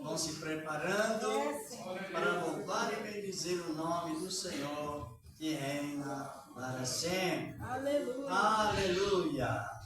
Vão se preparando para louvar e bendizer o nome do Senhor que reina para sempre. Aleluia. Aleluia.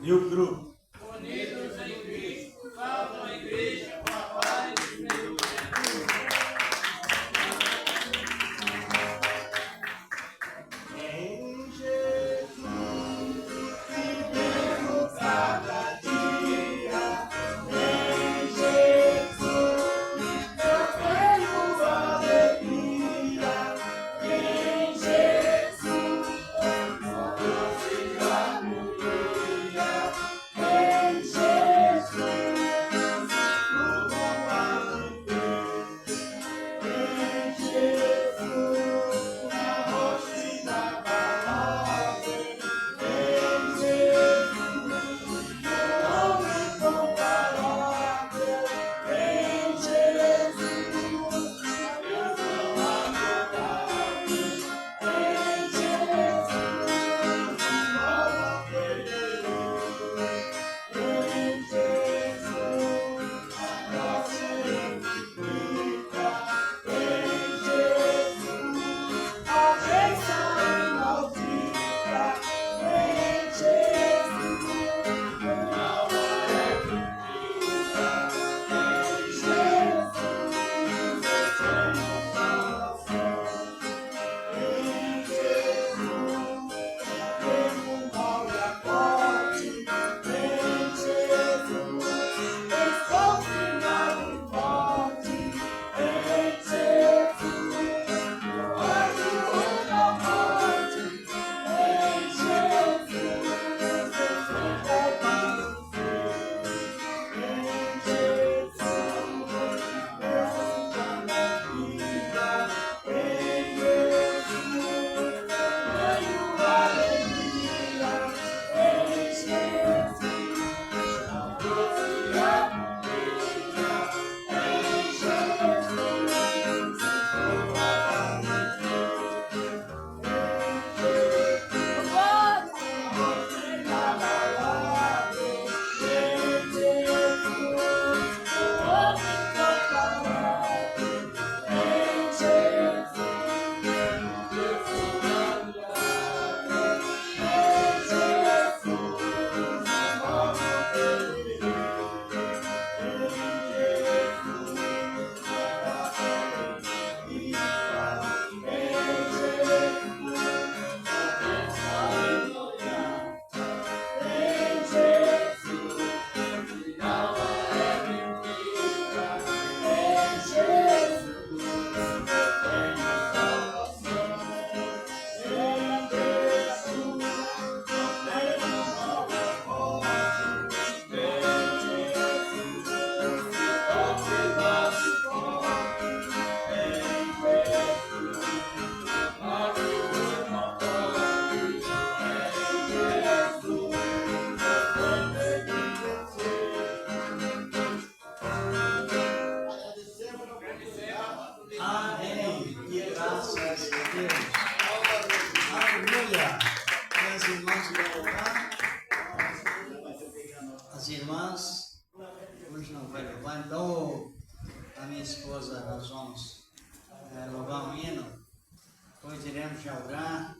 E o grupo? Unidos em Cristo, salvam a igreja com a paz de Deus. Em Jesus vivemos cada dia. Em Jesus eu tenho alegria. Em Jesus doce harmonia. Em Jesus, tudo vai viver. Em Jesus, na rocha e na balada. Em Jesus, nome incomparável. Em Jesus, Deus não agradável. Em Jesus, nova querer. Em Jesus, a nossa edifica. Em Jesus, a bênção maldita. Em Jesus, a hora é bendita. Em Jesus, eu tenho salvação. Em Jesus, tenho mal e a morte. Em Jesus, estou firmado e forte. Em Jesus, olho na morte. Em Jesus, eu sou capaz de ser. Em Jesus, Deus está na vida. Em Jesus, ganho alegria. Em Jesus, a doce harmonia. Em Jesus, toda a Amém. E graças a Deus. Aleluia. E as irmãs vão louvar? As irmãs hoje não vai louvar, então a minha esposa nós vamos louvar um hino com Depois iremos já orar,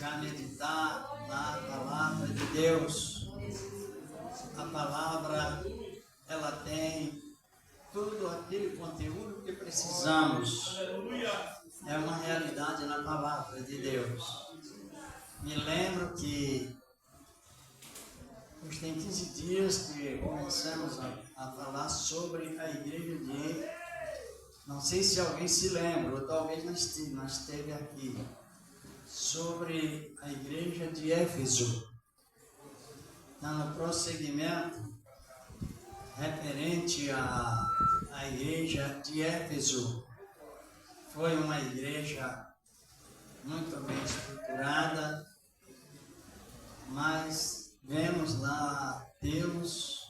já meditar na palavra de Deus. A palavra, ela tem todo aquele conteúdo que precisamos. É uma realidade na palavra de Deus. Me lembro que tem 15 dias que começamos a falar sobre a igreja de... Não sei se alguém se lembra, ou talvez não esteve aqui. Sobre a igreja de Éfeso. Está no prosseguimento referente à igreja de Éfeso. Foi uma igreja muito bem estruturada, mas vemos lá Deus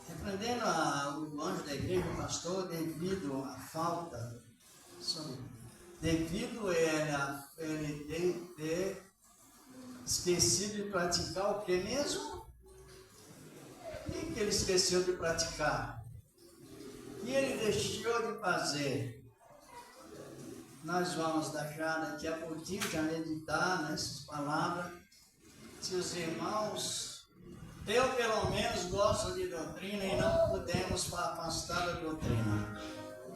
repreendendo o anjo da igreja, o pastor, devido à falta, devido a ele ter esquecido de praticar o que mesmo? O que ele esqueceu de praticar? O que ele deixou de fazer? Nós vamos já daqui a pouquinho já meditar nessas palavras. Se os irmãos, eu pelo menos gosto de doutrina e não podemos afastar da doutrina.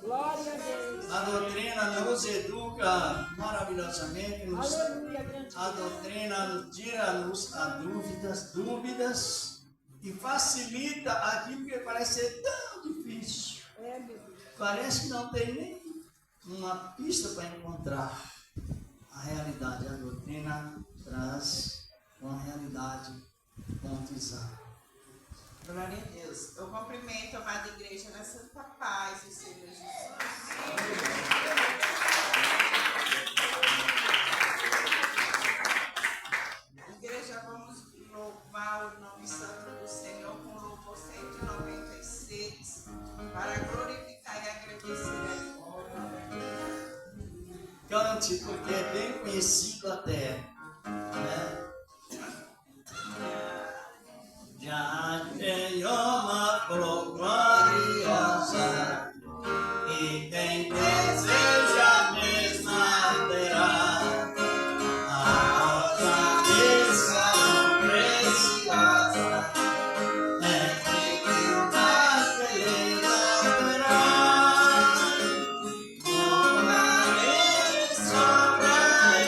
Glória a Deus. A doutrina nos educa maravilhosamente, a doutrina nos tira-nos as dúvidas e facilita aquilo que parece ser tão difícil. Parece que não tem nem uma pista para encontrar a realidade. A doutrina traz uma realidade pontizada. Glória a Deus. Eu cumprimento a amada igreja na santa paz do Senhor Jesus. Igreja, vamos louvar o nome santo do Senhor com o louvor 196 para glorificar e agradecer a Ele. Cante, porque é bem conhecido até, né? Já tem uma flor gloriosa e quem deseja a mesma terá. A rosa missão preciosa é que mais feliz haverá. Uma vez sobre a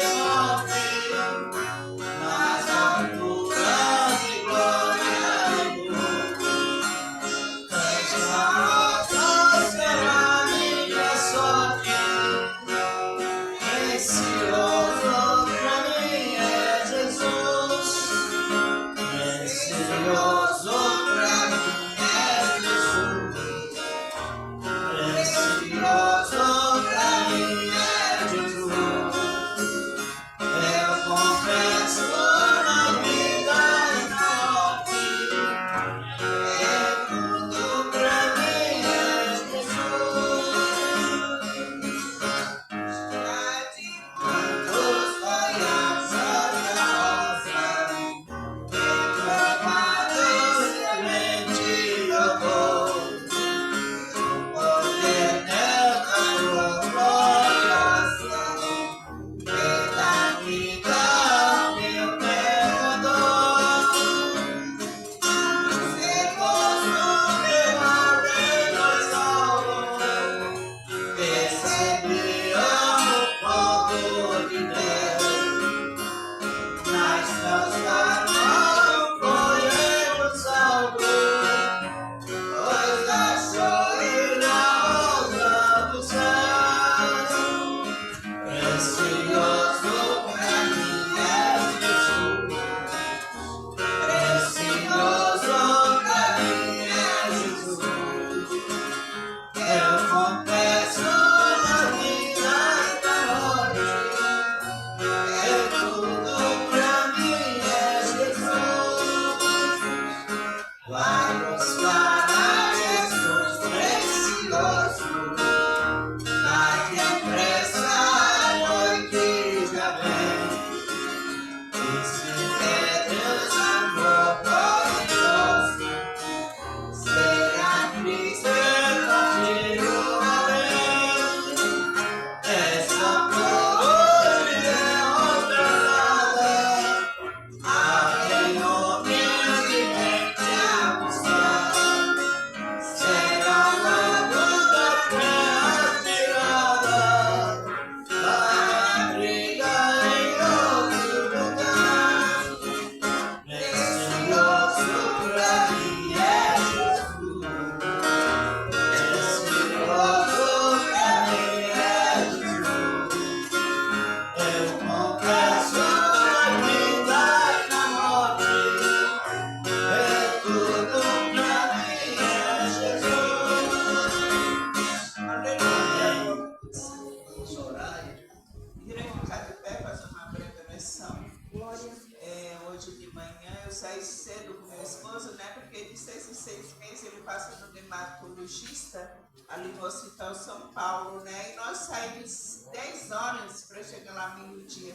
saí cedo com meu esposo, né? Porque de 6 em 6 meses ele passa no dermatologista ali no Hospital São Paulo, né? E nós saímos 10 horas para chegar lá meio-dia.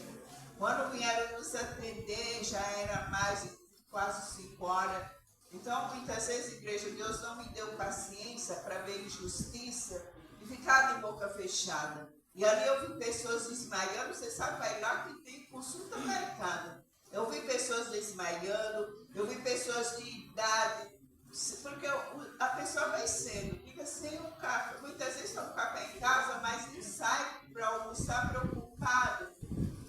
Quando vieram nos atender, já era mais de quase 5 horas. Então, muitas vezes, igreja, Deus não me deu paciência para ver injustiça e ficar de boca fechada. E ali eu vi pessoas desmaiando. Você sabe, vai lá que tem consulta marcada. Eu vi pessoas desmaiando, eu vi pessoas de idade, porque a pessoa vai sendo, fica sem um café. Muitas vezes está um café em casa, mas não sai para almoçar preocupado,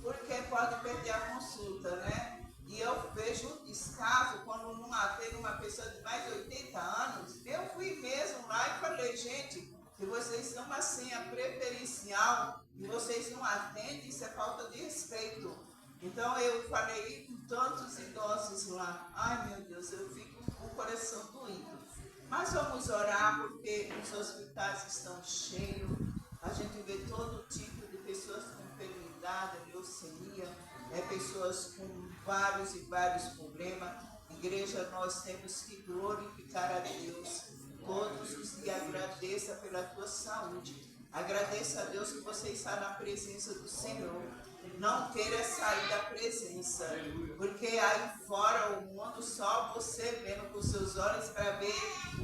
porque pode perder a consulta, né? E eu vejo um descaso quando não atende uma pessoa de mais de 80 anos. Eu fui mesmo lá e falei, gente, se vocês dão uma senha preferencial e vocês não atendem, isso é falta de respeito. Então eu falei com tantos idosos lá, ai meu Deus, eu fico com o coração doído. Mas vamos orar porque os hospitais estão cheios, a gente vê todo tipo de pessoas com enfermidade, leucemia, pessoas com vários e vários problemas. Igreja, nós temos que glorificar a Deus todos os dias. Agradeça pela tua saúde, agradeça a Deus que você está na presença do Senhor. Não queira sair da presença, porque aí fora o mundo só você vendo com seus olhos para ver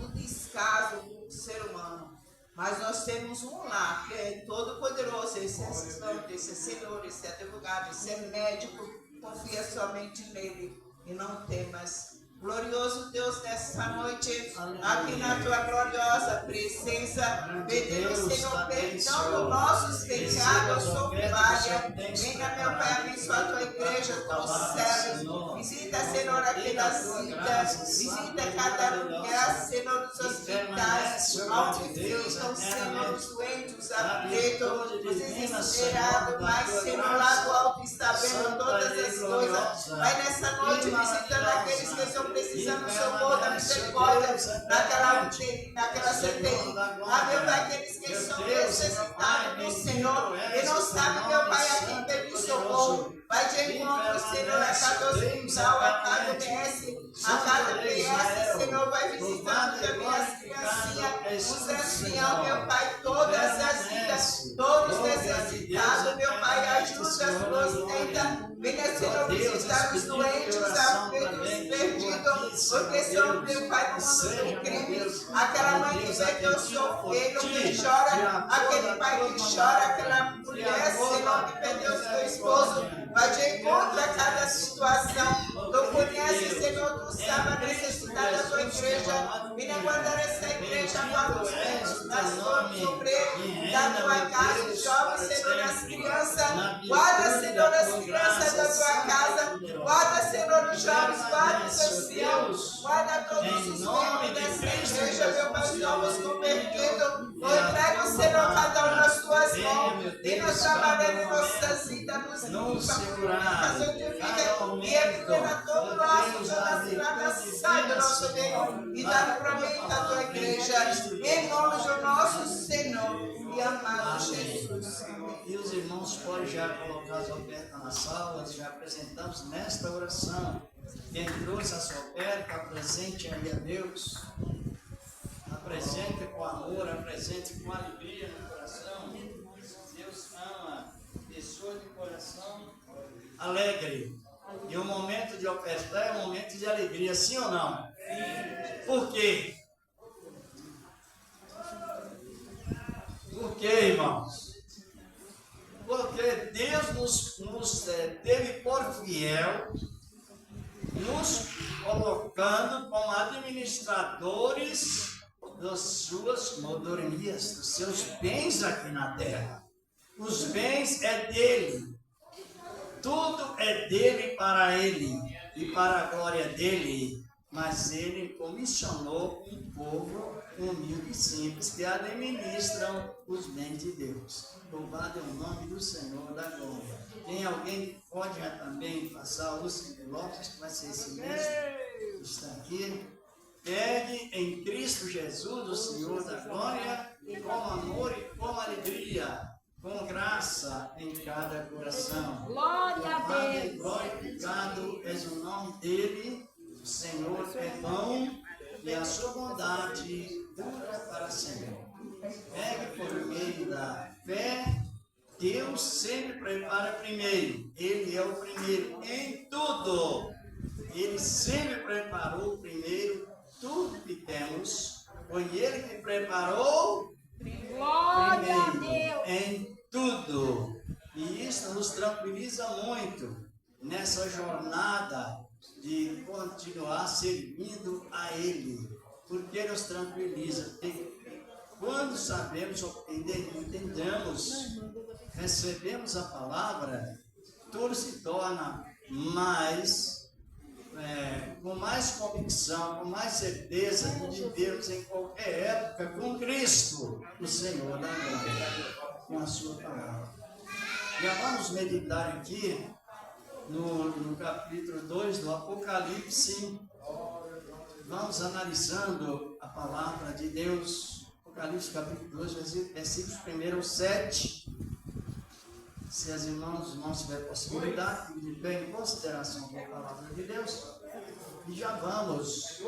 o descaso do ser humano. Mas nós temos um lá, que é todo poderoso, esse é assistente, esse é senhor, esse é advogado, esse é médico, confia somente nele e não temas. Glorioso Deus, nessa noite, aqui na tua gloriosa presença, pedimos, Senhor, perdão dos nossos pecados, sou falha. Venha, meu Pai, abençoar a tua igreja com os céus. Visita, Senhor, aquelas vidas, visita cada lugar, Senhor, dos hospitais, onde ficam, Senhor, os doentes, os aflitos, os desesperados, mas, Senhor, lá do alto está vendo todas as coisas. Vai nessa noite visitando aqueles que estão precisando do socorro, da misericórdia, naquela CTI. Ah, meu Pai, aqueles que são necessitados do Senhor e não sabem, meu Pai, a quem pedir socorro. Vai de encontro, Senhor, a cada hospital, a cada MS, a cada PS, Senhor, vai visitando também as criancinhas, os anciãos, meu Pai, todas as vidas, todos necessitados, meu Pai, ajuda, sustenta. Venha, Senhor, visitar os doentes, os aflitos, os perdidos, porque são, meu Pai, no mundo do crime. Aquela mãe que perdeu o seu filho, que chora, aquele pai que chora, aquela mulher, Senhor, que perdeu seu esposo. Vai de encontro a cada situação. Tu conheces, Senhor, tu sabe a necessidade da tua igreja. Venha guardar essa igreja, guarda os membros, das forças obreiros, da tua casa, os jovens, Senhor, as crianças. Guarda, Senhor, as crianças da tua casa. Guarda, Senhor, os jovens, guarda os anciãos. Guarda todos os membros dessa igreja, meu Pai, os novos convertidos. Eu entrego, Senhor, cada um nas tuas mãos. E nós trabalhamos em nossas vidas, nos limpa, purifica, santifica e elimina todo o nosso, toda cilada, sai do nosso meio e dá para mim da tua igreja. Em nome do nosso Senhor e amado Jesus. E os irmãos podem já colocar as ofertas na sala, já apresentamos nesta oração. Quem trouxe a sua oferta, apresente aí a Deus. Apresente com amor, apresente com alegria no coração. Deus ama pessoas de coração alegre. E o momento de ofertar é um momento de alegria, sim ou não? Sim. Por quê? Por quê, irmãos? Porque Deus nos teve por fiel, nos colocando como administradores das suas mordomias, dos seus bens aqui na terra. Os bens é dele. Tudo é dele para ele e para a glória dele. Mas ele comissionou um povo humilde e simples que administram os bens de Deus. Louvado é o nome do Senhor da glória. Tem alguém que pode já também passar os envelopes, que vai ser esse mesmo que está aqui. Pegue em Cristo Jesus, o Senhor da glória, com amor e com alegria, com graça em cada coração. Glória a Deus. Glorificado és o nome dele, O Senhor é bom e a sua bondade dura para sempre. Pegue por meio da fé. Deus sempre prepara primeiro. Ele é o primeiro em tudo. Ele sempre preparou primeiro tudo que temos. Foi Ele que preparou Glória a primeiro Deus. em tudo. E isso nos tranquiliza muito nessa jornada de continuar servindo a Ele. Porque nos tranquiliza? Porque quando sabemos, entendemos, recebemos a palavra, tudo se torna mais, com mais convicção, com mais certeza de vivermos em qualquer época com Cristo, o Senhor da glória, com a sua palavra. Já vamos meditar aqui no capítulo 2 do Apocalipse. Vamos analisando a palavra de Deus. Apocalipse capítulo 2, versículos 1 ao 7. Se as irmãos tiverem possibilidade, fiquem de pé em consideração com a palavra de Deus. E já vamos.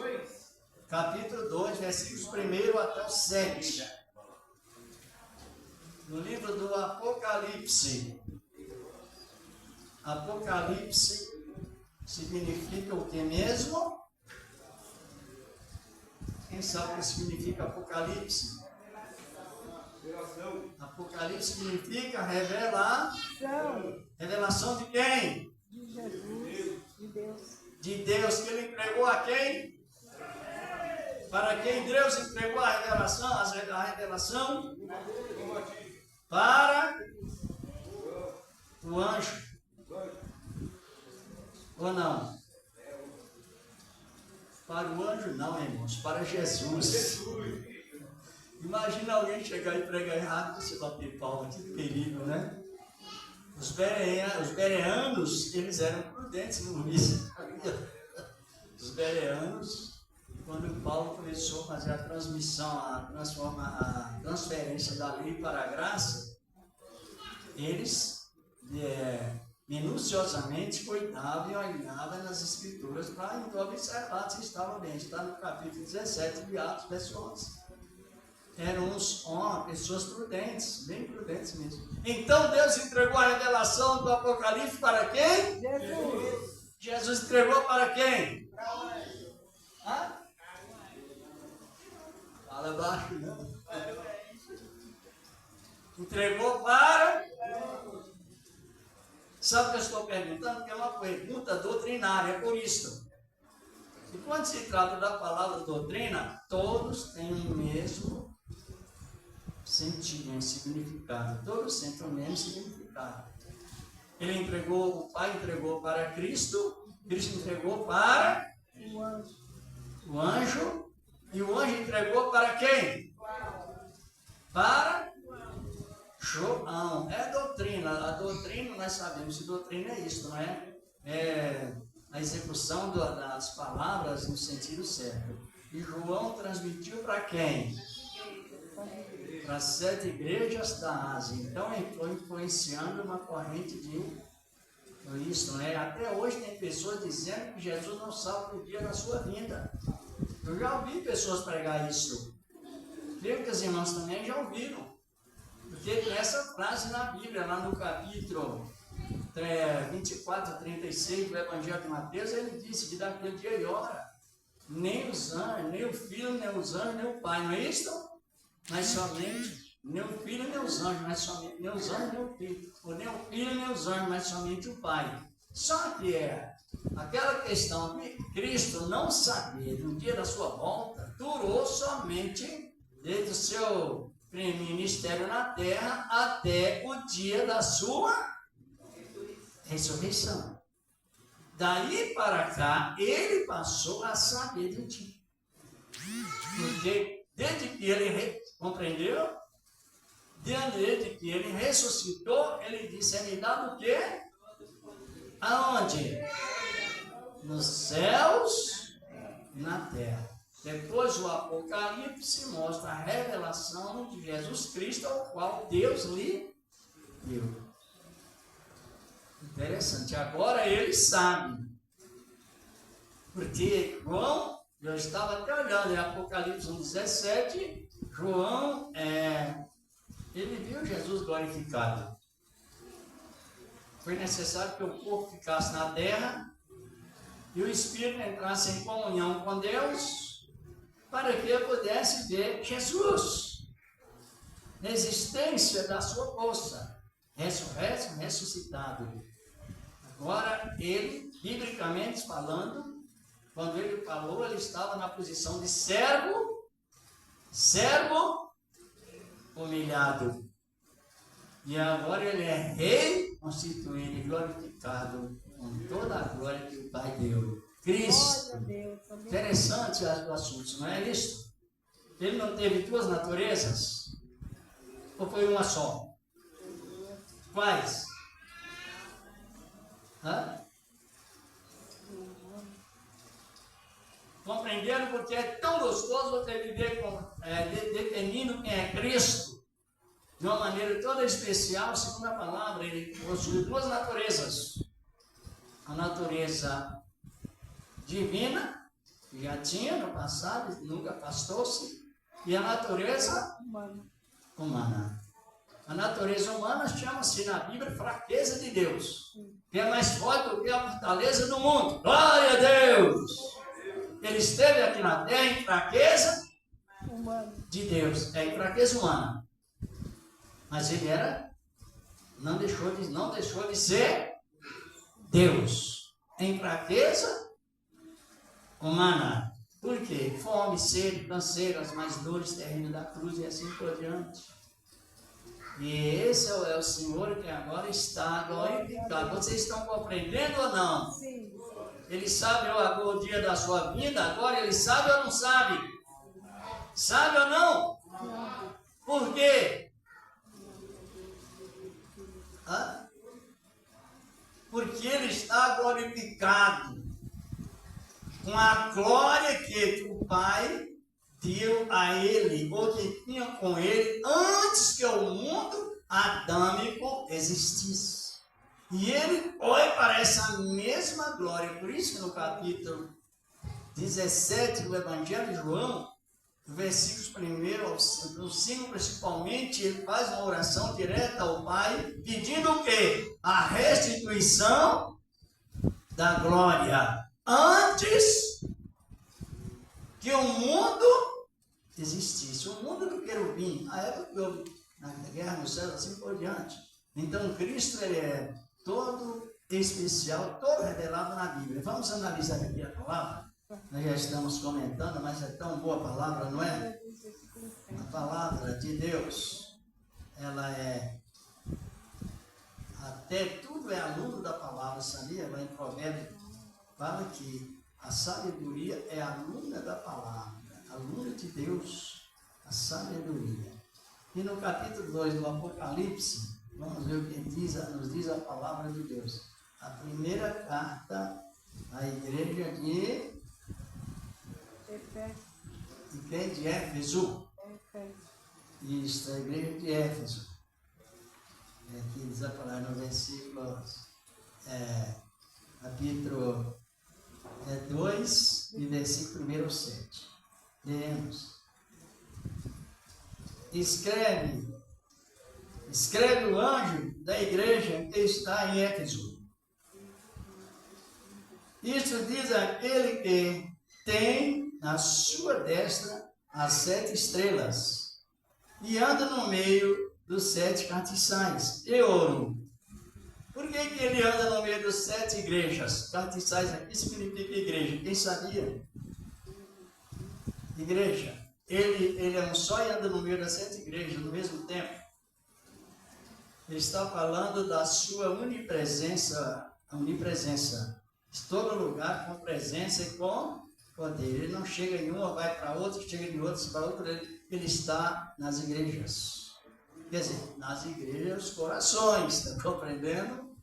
Capítulo 2, versículos 1 até o 7. No livro do Apocalipse. Apocalipse significa o que mesmo? Quem sabe o que significa Apocalipse? Apocalipse significa revelação. Revelação de quem? De Jesus, de Deus. De Deus, que Ele entregou a quem? Para quem Deus entregou a revelação? A revelação? Para o anjo. Ou não? Para o anjo não, irmãos, para Jesus. Imagina alguém chegar e pregar errado e você bater palma, que perigo, né? Os bereanos, eles eram prudentes no isso. Os bereanos, quando Paulo começou a fazer a transmissão, a transferência da lei para a graça, eles minuciosamente cuidavam e olhavam nas escrituras para observar se estava bem. Está no capítulo 17 de Atos, verso 11. Eram pessoas prudentes, bem prudentes mesmo. Então Deus entregou a revelação do Apocalipse para quem? Jesus. Jesus entregou para quem? Hã? Fala baixo, não. Entregou para... Sabe o que eu estou perguntando? Porque é uma pergunta doutrinária, é por isso. E quando se trata da palavra doutrina, todos têm o mesmo sentido, significado. Todos sentem o mesmo significado. O Pai entregou para Cristo, Cristo entregou para o anjo, e o anjo entregou para quem? Para João. É doutrina. A doutrina, nós sabemos que doutrina é isso, não é? É a execução das palavras no sentido certo. E João transmitiu para quem? Para as 7 igrejas da Ásia. Então ele foi influenciando uma corrente de isso, não é? Até hoje tem pessoas dizendo que Jesus não sabe o dia da sua vinda. Eu já ouvi pessoas pregar isso. Creio que as irmãs também já ouviram. Porque tem essa frase na Bíblia, lá no capítulo 24, 36 do Evangelho de Mateus, ele disse que daquele dia e hora, nem os anjos, nem o filho, nem os anjos, nem o pai, não é isso? Mas somente, nem o filho, nem os anjos, mas somente, nem os anjos, nem o filho, ou nem o filho, nem os anjos, mas somente o pai. Só que aquela questão de Cristo não saber do dia da sua volta, durou somente desde o seu ministério na terra até o dia da sua ressurreição. Daí para cá, ele passou a saber do dia. Porque desde que ele compreendeu, desde que ele ressuscitou, ele disse: é me dado o quê? Aonde? Nos céus e na terra. Depois o Apocalipse mostra a revelação de Jesus Cristo, ao qual Deus lhe deu. Interessante. Agora ele sabe. Porque João, eu estava até olhando em Apocalipse 1,17, João, ele viu Jesus glorificado. Foi necessário que o corpo ficasse na terra e o Espírito entrasse em comunhão com Deus para que eu pudesse ver Jesus na existência da sua força, ressurreto, ressuscitado. Agora, ele, biblicamente falando, quando ele falou, ele estava na posição de servo humilhado. E agora ele é rei constituído e glorificado com toda a glória que o Pai deu. Cristo. Interessante o assunto, não é isso? Ele não teve duas naturezas? Ou foi uma só? Quais? Compreendendo porque é tão gostoso você viver definindo quem é Cristo de uma maneira toda especial, segundo a palavra. Ele possui duas naturezas: a natureza divina, que já tinha no passado, nunca afastou-se, e a natureza humana. A natureza humana chama-se na Bíblia fraqueza de Deus, que é mais forte do que a fortaleza do mundo. Glória a Deus! Ele esteve aqui na terra em fraqueza de Deus, em fraqueza humana. Mas ele não deixou de ser Deus, em fraqueza humana. Por quê? Fome, sede, canseiro, as mais dores terríveis da cruz e assim por diante. E esse é o Senhor que agora está glorificado. Vocês estão compreendendo ou não? Sim. Ele sabe o dia da sua vida, agora ele sabe ou não sabe? Sabe ou não? Por quê? Porque ele está glorificado com a glória que o Pai deu a ele, ou que tinha com ele, antes que o mundo adâmico existisse. E ele foi para essa mesma glória. Por isso que no capítulo 17 do Evangelho de João, versículos 1 ao 5 principalmente, ele faz uma oração direta ao Pai, pedindo o quê? A restituição da glória antes que o mundo existisse. O mundo do querubim, a época que houve na guerra no céu, assim por diante. Então Cristo, ele é todo especial, todo revelado na Bíblia. Vamos analisar aqui a palavra. Nós já estamos comentando, mas é tão boa a palavra, não é? A palavra de Deus, ela é, até tudo é aluno da palavra, sabia? Lá em Provérbios fala que a sabedoria é aluna da palavra, aluna de Deus, a sabedoria. E no capítulo 2 do Apocalipse, vamos ver o que nos diz a palavra de Deus. A primeira carta à igreja de quem? De Éfeso. Isso, a igreja de Éfeso. Aqui diz a palavra no versículo, capítulo 2 e versículo 1 ao 7. Lemos. Escreve o anjo da igreja que está em Éfeso. Isso diz aquele que tem na sua destra as 7 estrelas e anda no meio dos 7 castiçais de ouro. Por que ele anda no meio das 7 igrejas? Castiçais aqui significa igreja. Quem sabia? Igreja. Ele é um só e anda no meio das 7 igrejas no mesmo tempo. Ele está falando da sua onipresença. De todo lugar com presença e com poder. Ele não chega em uma, vai para outra, chega de outra, para outra. Ele está nas igrejas. Quer dizer, nas igrejas, os corações. Está compreendendo?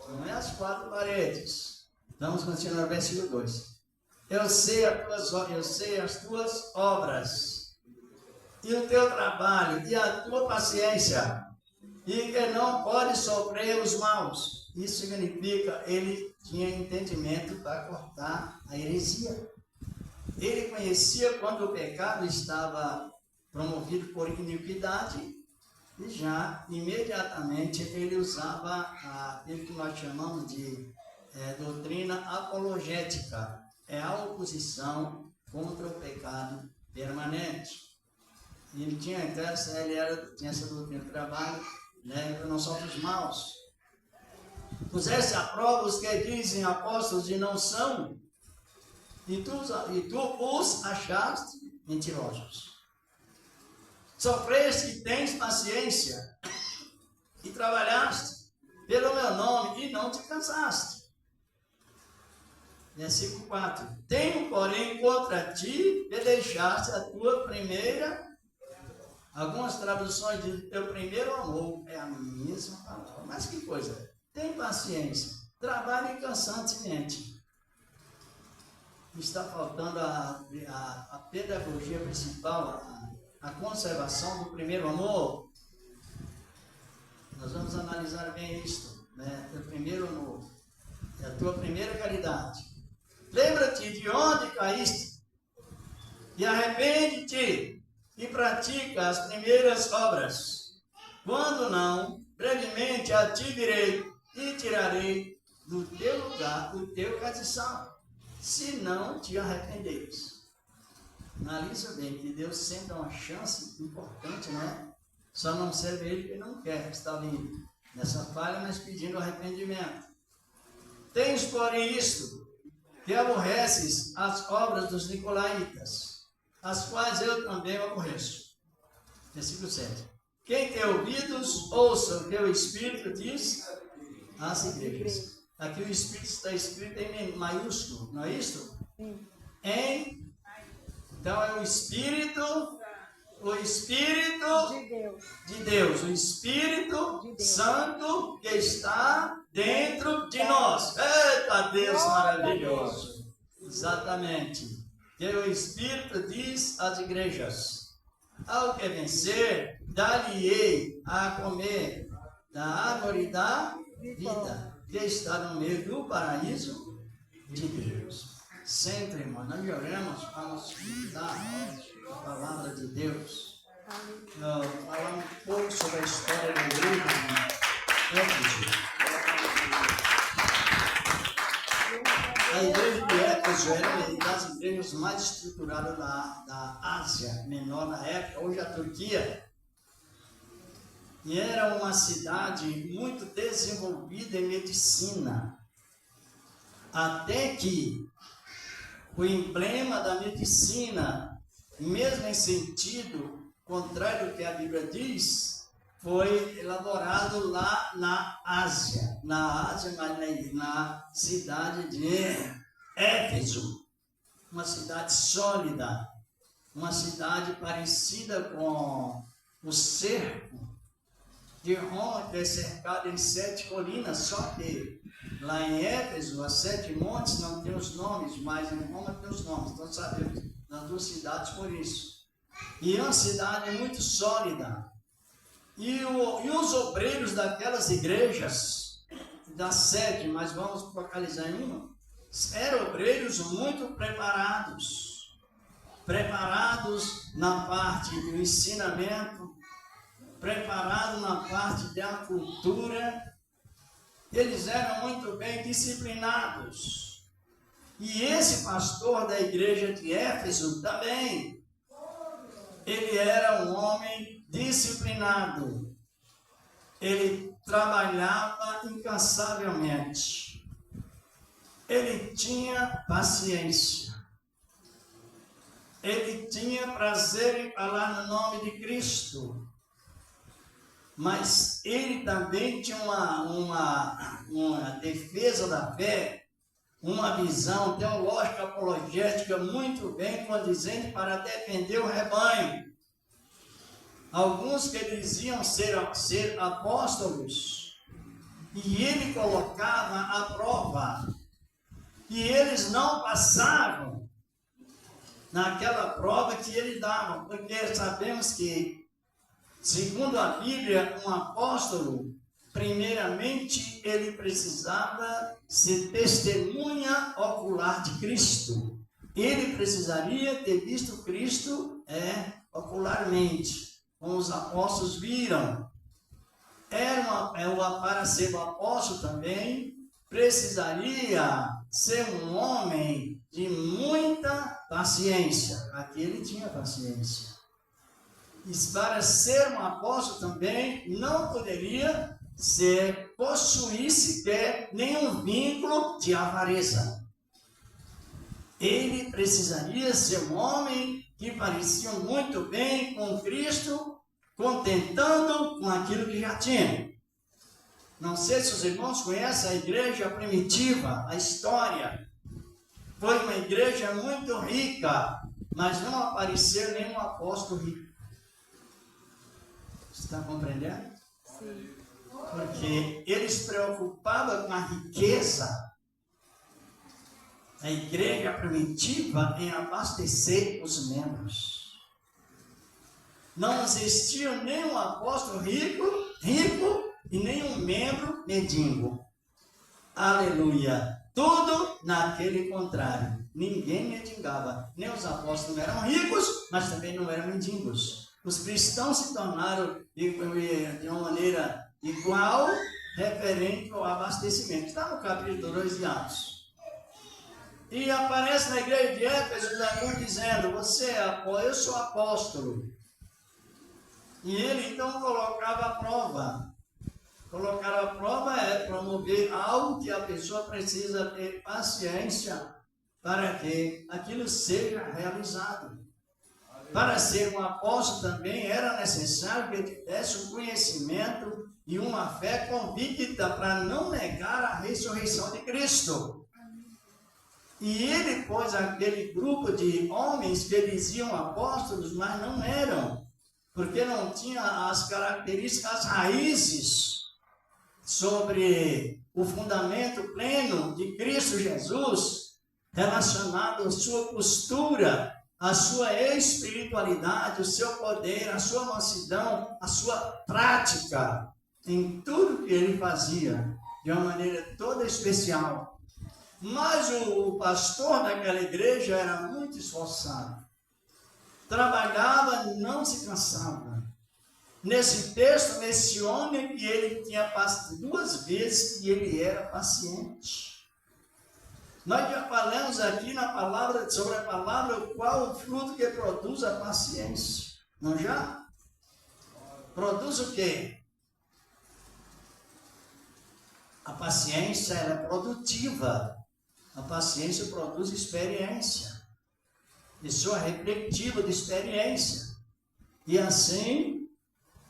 Não é as 4 paredes. Vamos continuar no versículo 2. Eu sei as tuas obras, e o teu trabalho, e a tua paciência, e que não pode sofrer os maus, Isso significa ele tinha entendimento para cortar a heresia. Ele conhecia quando o pecado estava promovido por iniquidade e já imediatamente ele usava aquilo que nós chamamos de doutrina apologética. É a oposição contra o pecado permanente. E ele tinha essa doutrina de trabalho, né, não só dos maus. Puseste à prova os que dizem apóstolos e não são, e tu os achaste mentirosos. Sofreste e tens paciência, e trabalhaste pelo meu nome e não te cansaste. Versículo 4. Tenho, porém, contra ti que deixaste a tua primeira. Algumas traduções dizem teu primeiro amor. É a mesma palavra. Mas que coisa? Tem paciência. Trabalhe incansantemente. Está faltando a pedagogia principal, a conservação do primeiro amor. Nós vamos analisar bem isto, né? O primeiro amor, é a tua primeira caridade. Lembra-te de onde caíste e arrepende-te e pratica as primeiras obras. Quando não, brevemente a ti virei e tirarei do teu lugar o teu castiçal, se não te arrependeres. Analisa bem que Deus sempre dá uma chance importante, né? Só não serve ele que não quer, que está vindo nessa falha, mas pedindo arrependimento. Tens, porém, isto, que aborreces as obras dos nicolaítas, as quais eu também aborreço. Versículo 7. Quem tem ouvidos, ouça o que o Espírito diz às igrejas. Aqui o Espírito está escrito em maiúsculo, não é isso? Sim. Então é o Espírito de Deus, o Espírito de Deus. Santo que está dentro de nós. Eita Deus maravilhoso! Exatamente. Que o Espírito diz às igrejas: ao que vencer, dar-lhe-ei a comer da árvore da vida, que está no meio do paraíso de Deus. Sempre, irmão, nós oramos para nos escutar a palavra de Deus. Falar um pouco sobre a história da igreja de Éfeso. A igreja de Éfeso era uma das igrejas mais estruturadas da Ásia Menor na época, hoje a Turquia. E era uma cidade muito desenvolvida em medicina. Até que o emblema da medicina, mesmo em sentido contrário do que a Bíblia diz, foi elaborado lá na Ásia, mas na cidade de Éfeso, uma cidade sólida, uma cidade parecida com o cerco de Roma, que é cercado em 7 colinas, só que lá em Éfeso, as 7 montes não tem os nomes, mas em Roma tem os nomes. Então sabemos nas 2 cidades por isso. E é uma cidade muito sólida. E os obreiros daquelas igrejas, das 7, mas vamos focalizar em uma, eram obreiros muito preparados na parte do ensinamento, preparados na parte da cultura. Eles eram muito bem disciplinados. E esse pastor da igreja de Éfeso também, ele era um homem disciplinado. Ele trabalhava incansavelmente. Ele tinha paciência. Ele tinha prazer em falar no nome de Cristo. Mas ele também tinha uma defesa da fé, uma visão teológica apologética muito bem condizente para defender o rebanho. Alguns que diziam ser apóstolos, e ele colocava à prova, e eles não passavam naquela prova que ele dava, porque sabemos que, segundo a Bíblia, um apóstolo primeiramente, ele precisava ser testemunha ocular de Cristo. Ele precisaria ter visto Cristo ocularmente, como os apóstolos viram. Para ser um apóstolo também, precisaria ser um homem de muita paciência. Aqui ele tinha paciência. E para ser um apóstolo também, não poderia possuir sequer nenhum vínculo de avareza. Ele precisaria ser um homem que parecia muito bem com Cristo, contentando com aquilo que já tinha. Não sei se os irmãos conhecem a igreja primitiva, a história. Foi uma igreja muito rica, mas não apareceu nenhum apóstolo rico. Você está compreendendo? Sim. Porque eles se preocupavam com a riqueza. A igreja primitiva em abastecer os membros. Não existia nenhum apóstolo rico e nenhum membro mendigo. Aleluia! Tudo naquele contrário. Ninguém mendigava. Nem os apóstolos eram ricos, mas também não eram mendigos. Os cristãos se tornaram de uma maneira igual, referente ao abastecimento. Está no capítulo 2 de Atos. E aparece na igreja de Éfeso dizendo, eu sou apóstolo. E ele então colocava a prova. Colocar a prova é promover algo que a pessoa precisa ter paciência para que aquilo seja realizado. Para ser um apóstolo também era necessário que ele tivesse um conhecimento e uma fé convicta para não negar a ressurreição de Cristo. E ele pôs aquele grupo de homens que diziam apóstolos, mas não eram, porque não tinha as características, as raízes sobre o fundamento pleno de Cristo Jesus, relacionado à sua postura, à sua espiritualidade, o seu poder, a sua mansidão, a sua prática, em tudo que ele fazia, de uma maneira toda especial. Mas o pastor daquela igreja era muito esforçado. Trabalhava, não se cansava. Nesse texto menciona que ele tinha passado 2 vezes que ele era paciente. Nós já falamos aqui sobre a palavra, qual o fruto que produz a paciência. Não já? Produz o quê? A paciência ela é produtiva. A paciência produz experiência. Pessoa reflexiva de experiência. E assim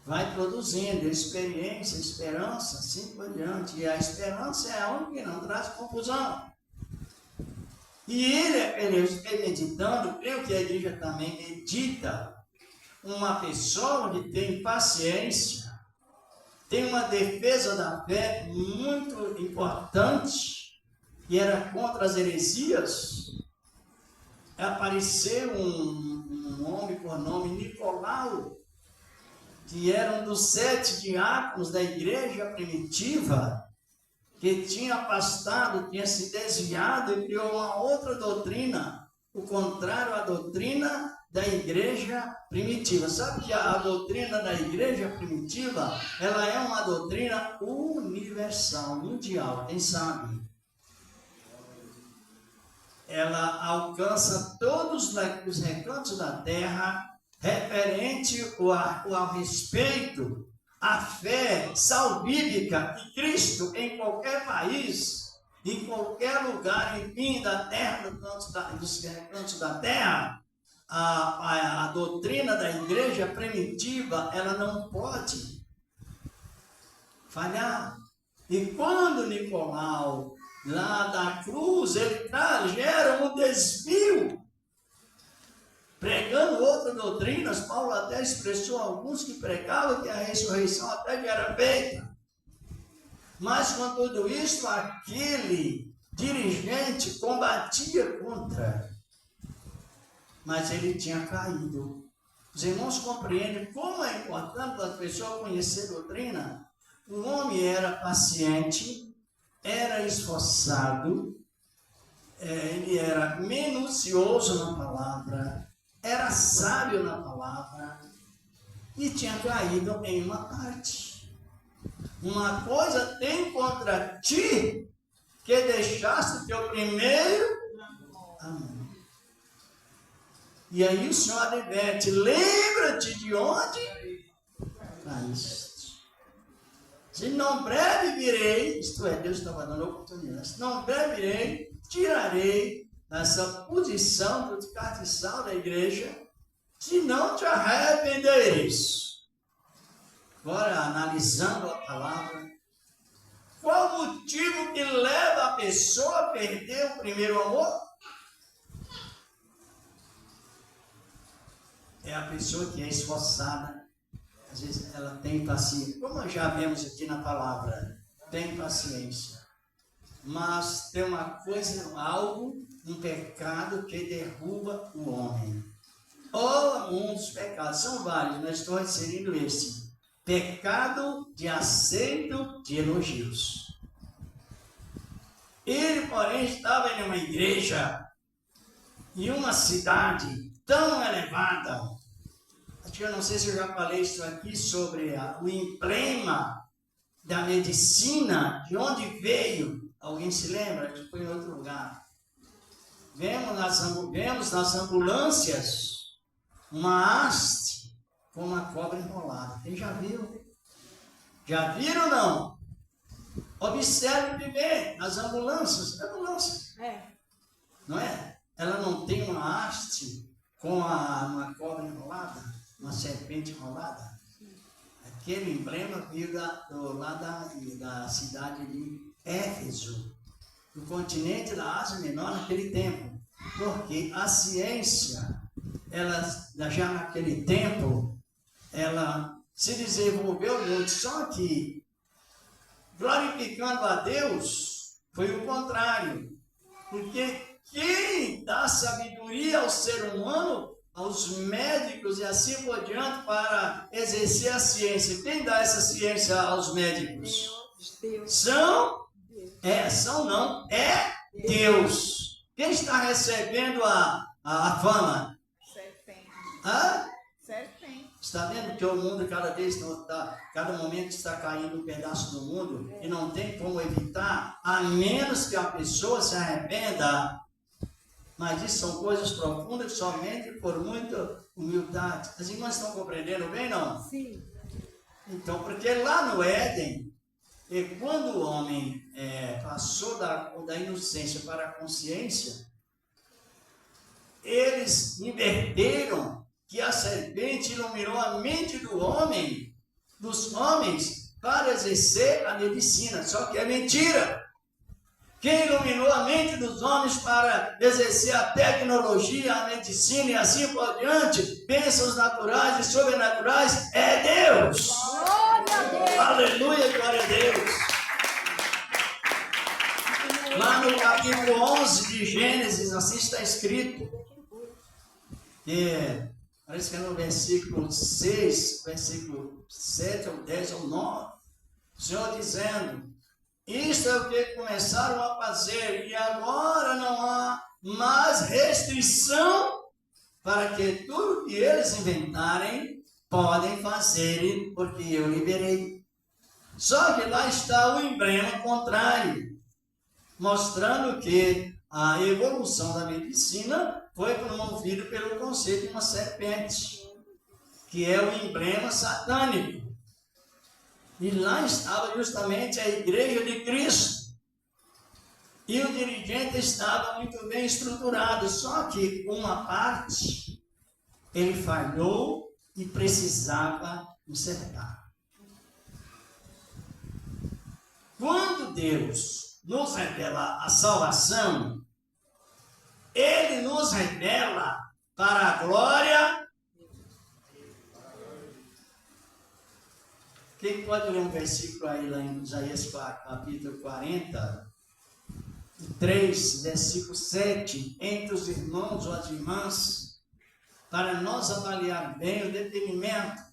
vai produzindo experiência, esperança, assim por diante. E a esperança é a única que não traz confusão. E ele meditando, creio que a igreja também medita. Uma pessoa que tem paciência, tem uma defesa da fé muito importante, que era contra as heresias. Apareceu um homem por nome Nicolau, que era um dos 7 diáconos da igreja primitiva, que tinha afastado, tinha se desviado e criou uma outra doutrina, o contrário à doutrina da igreja primitiva. Sabe que a doutrina da igreja primitiva, ela é uma doutrina universal, mundial, quem sabe? Ela alcança todos os recantos da terra, referente ao respeito, à fé salvífica de Cristo em qualquer país, em qualquer lugar, enfim, da terra, dos recantos da terra. A doutrina da igreja primitiva, ela não pode falhar. E quando Nicolau, lá da cruz, ele gera um desvio, pregando outras doutrinas. Paulo até expressou alguns que pregavam que a ressurreição até que era feita. Mas com tudo isso, aquele dirigente combatia contra. Mas ele tinha caído. Os irmãos compreendem como é importante a pessoa conhecer a doutrina, o homem era paciente, era esforçado, ele era minucioso na palavra, era sábio na palavra e tinha caído em uma parte. Uma coisa tem contra ti que deixaste o teu primeiro amor. E aí o Senhor adverte, lembra-te de onde caíste. Se não breve virei, isto é, Deus estava dando oportunidade, se não breve virei, tirarei dessa posição do cartiçal da igreja, se não te arrependeres. Agora, analisando a palavra, qual o motivo que leva a pessoa a perder o primeiro amor? É a pessoa que é esforçada, às vezes ela tem paciência, como já vemos aqui na palavra, tem paciência, mas tem uma coisa, algo, um pecado que derruba o homem. Ou um dos pecados, são vários, mas estou inserindo esse, pecado de aceito de elogios. Ele, porém, estava em uma igreja, em uma cidade tão elevada. Eu não sei se eu já falei isso aqui sobre o emblema da medicina, de onde veio. Alguém se lembra? Que foi em outro lugar. Vemos nas ambulâncias uma haste com uma cobra enrolada. Quem já viu? Já viram ou não? Observe bem nas ambulâncias. Não é? Ela não tem uma haste com uma cobra enrolada? Uma serpente enrolada. Aquele emblema veio lá da cidade de Éfeso, do continente da Ásia Menor naquele tempo. Porque a ciência, ela já naquele tempo, ela se desenvolveu muito. Só que, glorificando a Deus, foi o contrário. Porque quem dá sabedoria ao ser humano, aos médicos e assim por diante, para exercer a ciência. Quem dá essa ciência aos médicos? Deus. É Deus. Quem está recebendo a fama? Serpente. Hã? Serpente. Está vendo que o mundo cada momento está caindo um pedaço do mundo e não tem como evitar, a menos que a pessoa se arrependa. Mas isso são coisas profundas, somente por muita humildade. As irmãs estão compreendendo bem, não? Sim. Então, porque lá no Éden, quando o homem passou da inocência para a consciência, eles inverteram que a serpente iluminou a mente dos homens, para exercer a medicina. Só que é mentira. Quem iluminou a mente dos homens para exercer a tecnologia, a medicina e assim por diante, bênçãos naturais e sobrenaturais, é Deus. Glória a Deus. Aleluia, glória a Deus. Lá no capítulo 11 de Gênesis, assim está escrito. Parece que é no versículo 6, versículo 7 ou 10 ou 9. O Senhor dizendo: isto é o que começaram a fazer, e agora não há mais restrição para que tudo que eles inventarem podem fazer, porque eu liberei. Só que lá está o emblema contrário, mostrando que a evolução da medicina foi promovida pelo conceito de uma serpente, que é o emblema satânico. E lá estava justamente a igreja de Cristo. E o dirigente estava muito bem estruturado, só que uma parte ele falhou e precisava consertar. Quando Deus nos revela a salvação, Ele nos revela para a glória. Quem pode ler um versículo aí lá em Isaías capítulo 43, versículo 7, entre os irmãos ou as irmãs, para nós avaliar bem o detenimento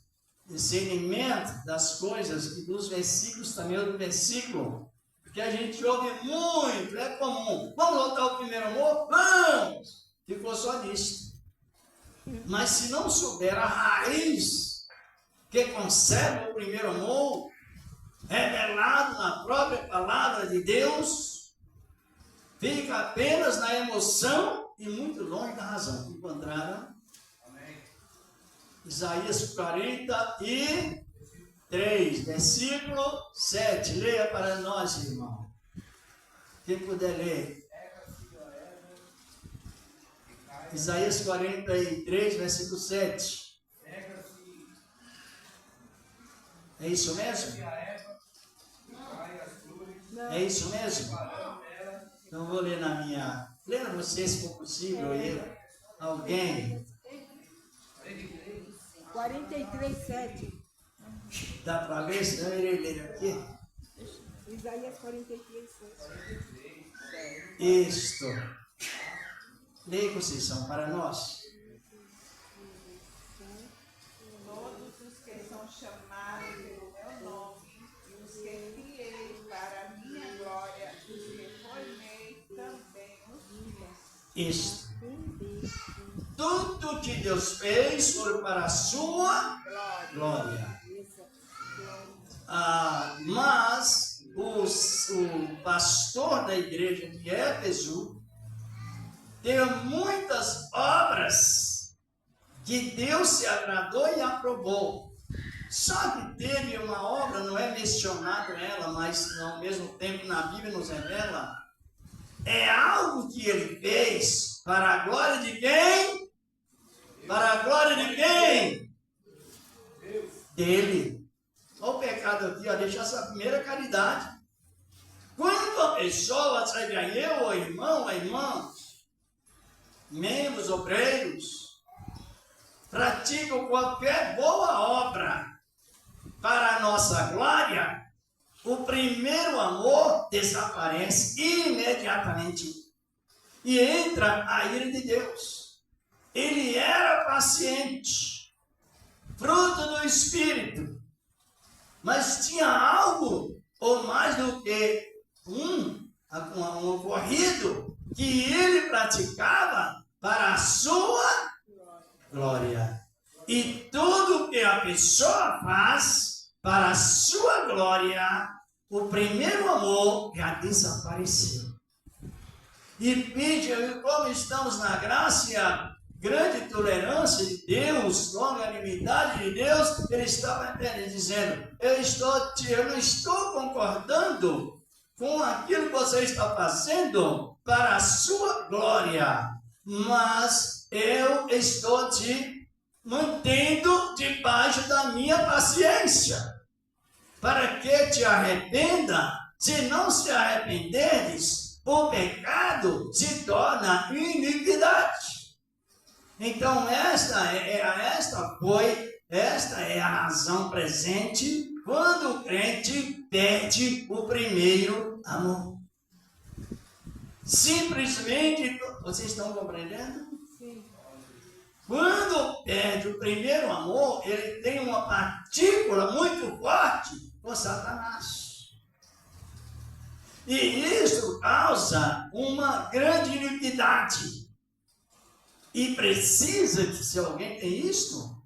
discernimento das coisas e dos versículos também, do versículo, porque a gente ouve muito, é comum. Vamos voltar ao primeiro amor? Vamos! Ficou só nisso. Mas se não souber a raiz que conserva o primeiro amor, revelado na própria palavra de Deus, fica apenas na emoção e muito longe da razão. Encontraram? Amém. Isaías 43, versículo 7. Leia para nós, irmão. Quem puder ler. Isaías 43, versículo 7. É isso mesmo? É isso mesmo? Então vou ler na minha. Leia você, se for possível, alguém. 43, 7. Dá para ver? Senão eu irei ler aqui. Isaías 43, 7. Isto. Leia, Conceição, para nós. Todos os que são chamados pelo meu nome, e os que criei para a minha glória, os que formei também os meus. Isto. Tudo que Deus fez foi para a sua glória. Mas o pastor da igreja de Éfeso teve muitas obras que Deus se agradou e aprovou. Só que teve uma obra, não é mencionado ela, mas ao mesmo tempo na Bíblia nos revela, é algo que ele fez para a glória de quem? Para a glória de quem? Dele. Olha o pecado aqui, ó, deixa essa primeira caridade. Quando a pessoa, seja eu, ou irmão, ou irmã, membros, obreiros, praticam qualquer boa obra para a nossa glória, o primeiro amor desaparece imediatamente e entra a ira de Deus. Ele era paciente, fruto do Espírito, mas tinha algo, ou mais do que um ocorrido, que ele praticava para a sua glória. E tudo que a pessoa faz para a sua glória, o primeiro amor já desapareceu. E pede, como estamos na graça e a grande tolerância de Deus, longanimidade de Deus, ele estava dizendo, eu não estou concordando com aquilo que você está fazendo para a sua glória, mas eu estou te mantendo debaixo da minha paciência, para que te arrependa. Se não se arrependeres, o pecado se torna iniquidade. Então esta é a razão presente quando o crente perde o primeiro amor. Simplesmente, vocês estão compreendendo? Sim. Quando perde o primeiro amor, ele tem uma partícula muito forte com Satanás. E isso causa uma grande iniquidade. E precisa que, se alguém tem isto,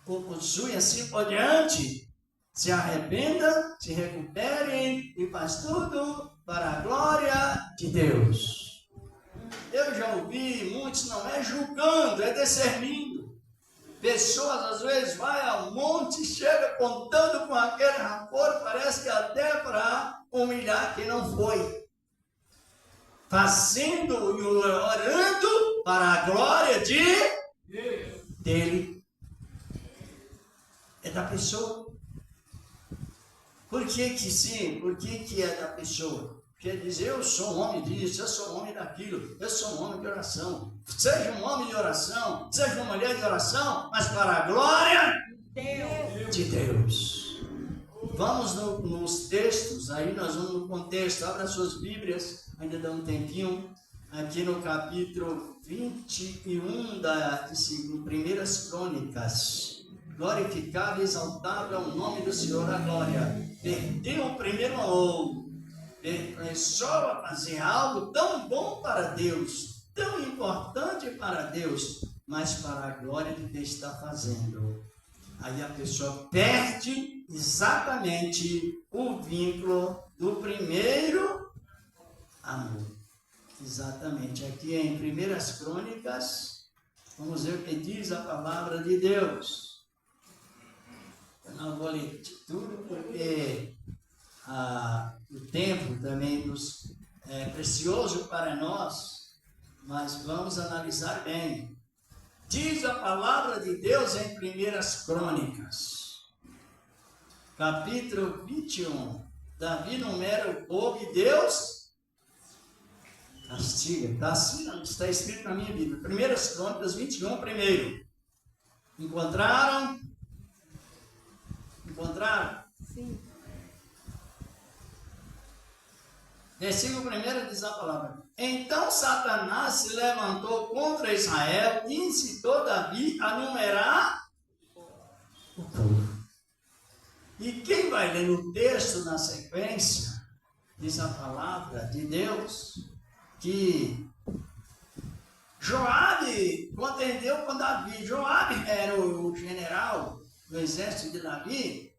ou possui assim por diante, se arrependa, se recupere e faz tudo para a glória de Deus. Eu já ouvi muitos, não é julgando, é discernindo. Pessoas às vezes vai ao monte, chega contando com aquele rancor, parece que até para humilhar quem não foi. Fazendo e orando para a glória dele. É da pessoa. Por que sim? Por que é da pessoa? Quer dizer, eu sou um homem disso, eu sou um homem daquilo, eu sou um homem de oração. Seja um homem de oração, seja uma mulher de oração, mas para a glória de Deus. Vamos nos textos, aí nós vamos no contexto, abra suas Bíblias, ainda dá um tempinho, aqui no capítulo 21 de 1 Crônicas. glorificado e exaltado é o nome do Senhor, a glória. Perdeu o primeiro amor, começou a fazer algo tão bom para Deus, tão importante para Deus, mas para a glória de quem está fazendo. Aí a pessoa perde exatamente o vínculo do primeiro amor. Exatamente. Aqui em 1 Crônicas, vamos ver o que diz a palavra de Deus. Eu não vou ler tudo porque o tempo também é precioso para nós, mas vamos analisar bem. Diz a palavra de Deus em 1 Crônicas, capítulo 21. Davi numera o povo e Deus castiga. Está assim, não está escrito na minha Bíblia. 1 Crônicas 21, primeiro. Encontraram? Encontraram? Sim. Versículo 1 diz a palavra: Então Satanás se levantou contra Israel e incitou Davi a numerar o povo. E quem vai ler no texto na sequência, diz a palavra de Deus, que Joabe contendeu com Davi. Joabe era o general do exército de Davi,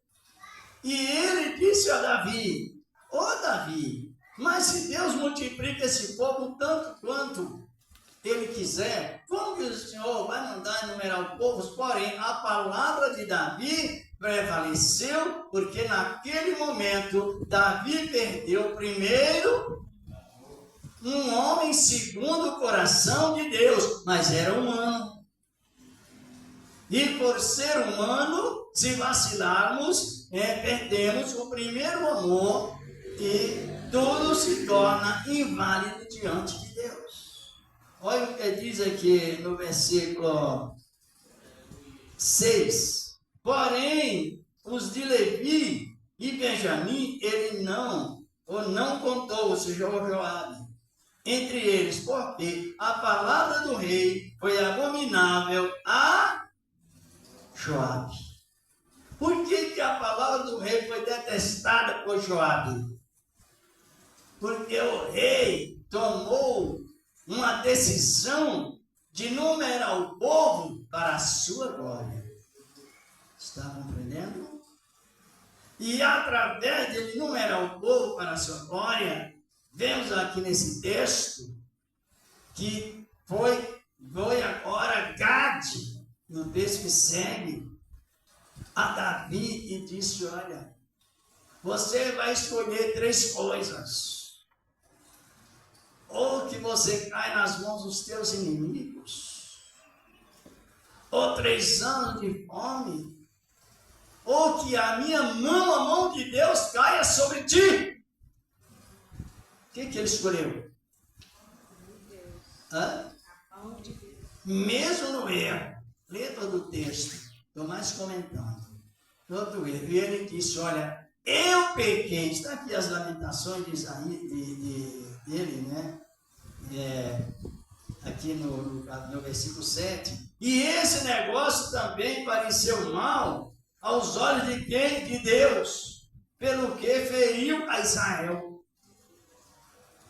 e ele disse a Davi: Ô Davi, mas se Deus multiplica esse povo tanto quanto Ele quiser, como que o Senhor vai mandar enumerar os povos? Porém, a palavra de Davi prevaleceu, porque naquele momento, Davi perdeu primeiro um homem segundo o coração de Deus, mas era humano. E por ser humano, se vacilarmos, perdemos o primeiro amor e tudo se torna inválido diante de Deus. Olha o que diz aqui no versículo 6. Porém, os de Levi e Benjamim, ele não contou, ou seja, o Joabe, entre eles, porque a palavra do rei foi abominável a Joabe. Por que a palavra do rei foi detestada por Joabe? Porque o rei tomou uma decisão de numerar o povo para a sua glória. Está compreendendo? E através de ele numerar o povo para a sua glória, vemos aqui nesse texto que foi agora Gade, no texto que segue, a Davi e disse: olha, você vai escolher 3 coisas. Ou que você cai nas mãos dos teus inimigos, ou 3 anos de fome, ou que a mão de Deus caia sobre ti. O que ele escolheu? Mesmo no erro, lê todo o texto, estou mais comentando, todo erro, e ele disse: olha, eu pequei. Está aqui as lamentações de Isaías, dele, né? Aqui no versículo 7. E esse negócio também pareceu mal aos olhos de quem? De Deus, pelo que feriu a Israel.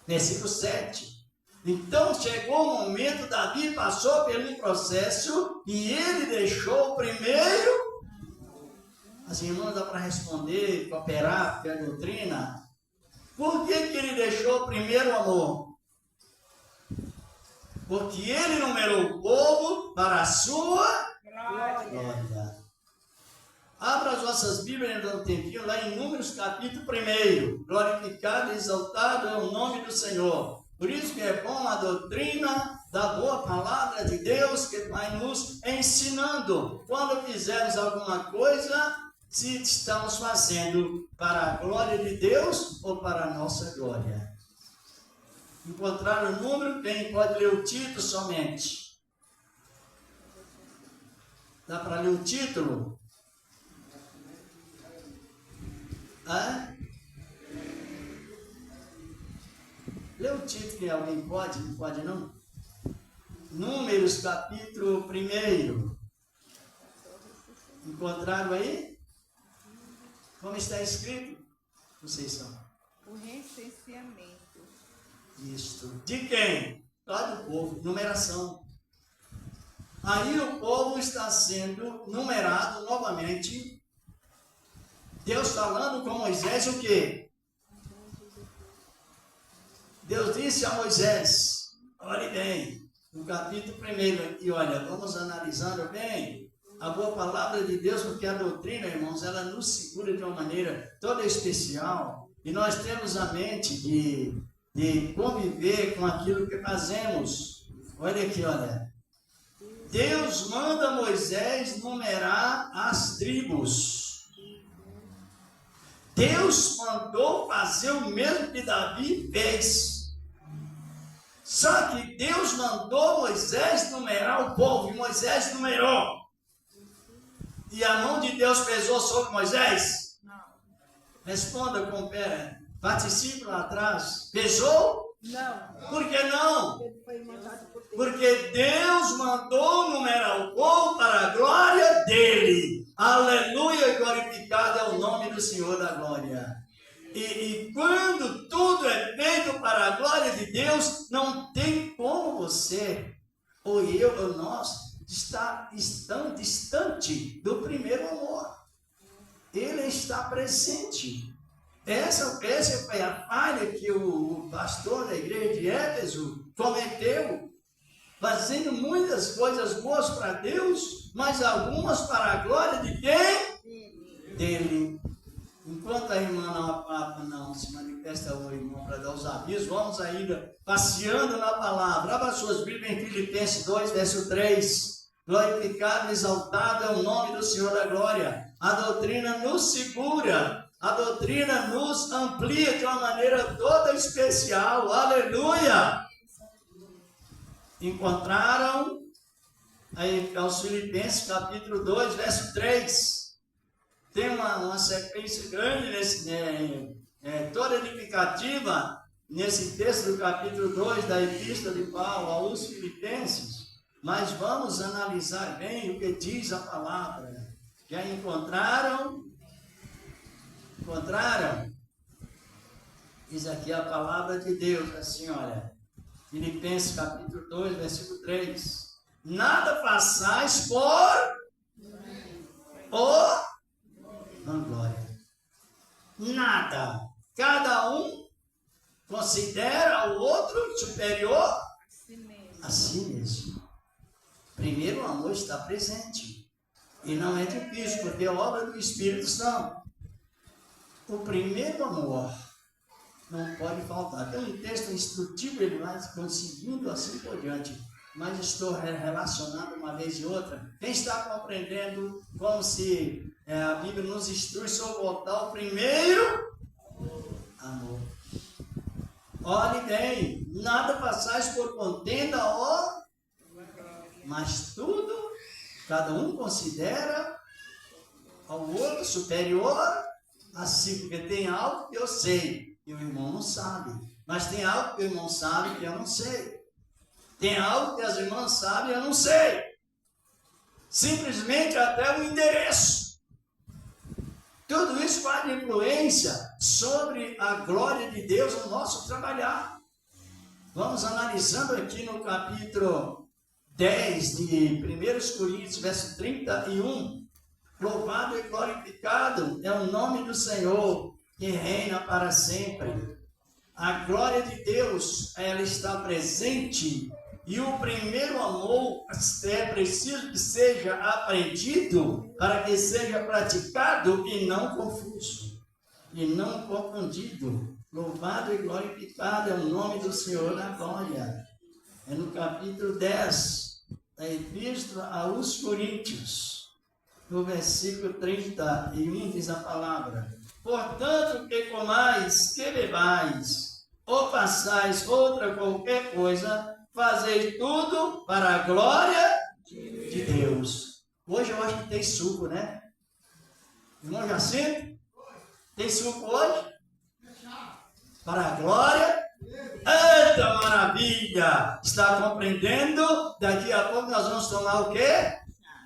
Versículo 7. Então chegou o momento, Davi passou pelo processo e ele deixou o primeiro. As irmãs dá para responder, cooperar, porque a doutrina. Por que ele deixou o primeiro amor? Porque ele numerou o povo para a sua glória. Abra as vossas Bíblias, ainda um tempinho, lá em Números capítulo 1. Glorificado e exaltado é o nome do Senhor. Por isso que é bom a doutrina da boa palavra de Deus, que vai nos ensinando. Quando fizermos alguma coisa, se estamos fazendo para a glória de Deus ou para a nossa glória. Encontraram o número? Quem pode ler o título somente? Dá para ler o título? Lê o título, que alguém pode? Não pode não? Números capítulo 1. Encontraram aí? Como está escrito? Vocês são. O recenseamento. Isto. De quem? Lá do povo. Numeração. Aí o povo está sendo numerado novamente. Deus falando com Moisés o quê? Deus disse a Moisés, olhe bem, no capítulo 1 aqui, olha, vamos analisando bem a boa palavra de Deus, porque a doutrina, irmãos, ela nos segura de uma maneira toda especial, e nós temos a mente de conviver com aquilo que fazemos. Olha aqui, olha. Deus manda Moisés numerar as tribos. Deus mandou fazer o mesmo que Davi fez. Só que Deus mandou Moisés numerar o povo, e Moisés numerou. E a mão de Deus pesou sobre Moisés? Não. Responda com participe lá atrás. Pesou? Não. Por que não? Ele foi mandado por Deus. Porque Deus mandou numerar o povo para a glória dele. Aleluia, glorificado é o nome do Senhor da glória. E quando tudo é feito para a glória de Deus, não tem como você, ou eu, ou nós, estar tão distante do primeiro amor. Ele está presente. Essa foi a falha que o pastor da igreja de Éfeso cometeu, fazendo muitas coisas boas para Deus, mas algumas para a glória de quem? Dele. Enquanto a irmã não se manifesta ao irmão para dar os avisos, vamos ainda passeando na palavra. Abra suas Bíblias em Filipenses 2, verso 3. Glorificado e exaltado é o nome do Senhor da glória. A doutrina nos segura, a doutrina nos amplia de uma maneira toda especial. Aleluia! Encontraram aí aos Filipenses capítulo 2, verso 3. Tem uma sequência grande, toda edificativa, nesse texto do capítulo 2 da Epístola de Paulo aos Filipenses, mas vamos analisar bem o que diz a palavra. Já encontraram? Encontraram? Diz aqui a palavra de Deus, assim, olha, Filipenses capítulo 2, versículo 3. Nada façais por vanglória. Nada. Cada um considera o outro superior a si mesmo. Primeiro, o amor está presente. E não é difícil, porque é obra do Espírito Santo. O primeiro amor não pode faltar. Tem um texto instrutivo, ele vai conseguindo assim por diante. Mas estou relacionado uma vez e outra. Quem está compreendendo como se a Bíblia nos instrui sobre voltar o primeiro amor. Olhe bem, nada passais por contenda, mas tudo, cada um considera ao outro superior a si, porque tem algo que eu sei e o irmão não sabe, mas tem algo que o irmão sabe que eu não sei. Tem algo que as irmãs sabem, eu não sei. Simplesmente até o endereço. Tudo isso faz influência sobre a glória de Deus no nosso trabalhar. Vamos analisando aqui no capítulo 10 de 1 Coríntios, verso 31. Louvado e glorificado é o nome do Senhor, que reina para sempre. A glória de Deus, ela está presente. E o primeiro amor é preciso que seja aprendido para que seja praticado e não confuso, e não confundido. Louvado e glorificado é o nome do Senhor da glória. É no capítulo 10 da Epístola aos Coríntios, no versículo 31, diz a palavra: portanto, que comais, que bebais, ou façais outra qualquer coisa, fazei tudo para a glória de Deus. Hoje eu acho que tem suco, né? Irmão Jacinto? Tem suco hoje? Para a glória. Eita maravilha! Está compreendendo? Daqui a pouco nós vamos tomar o quê?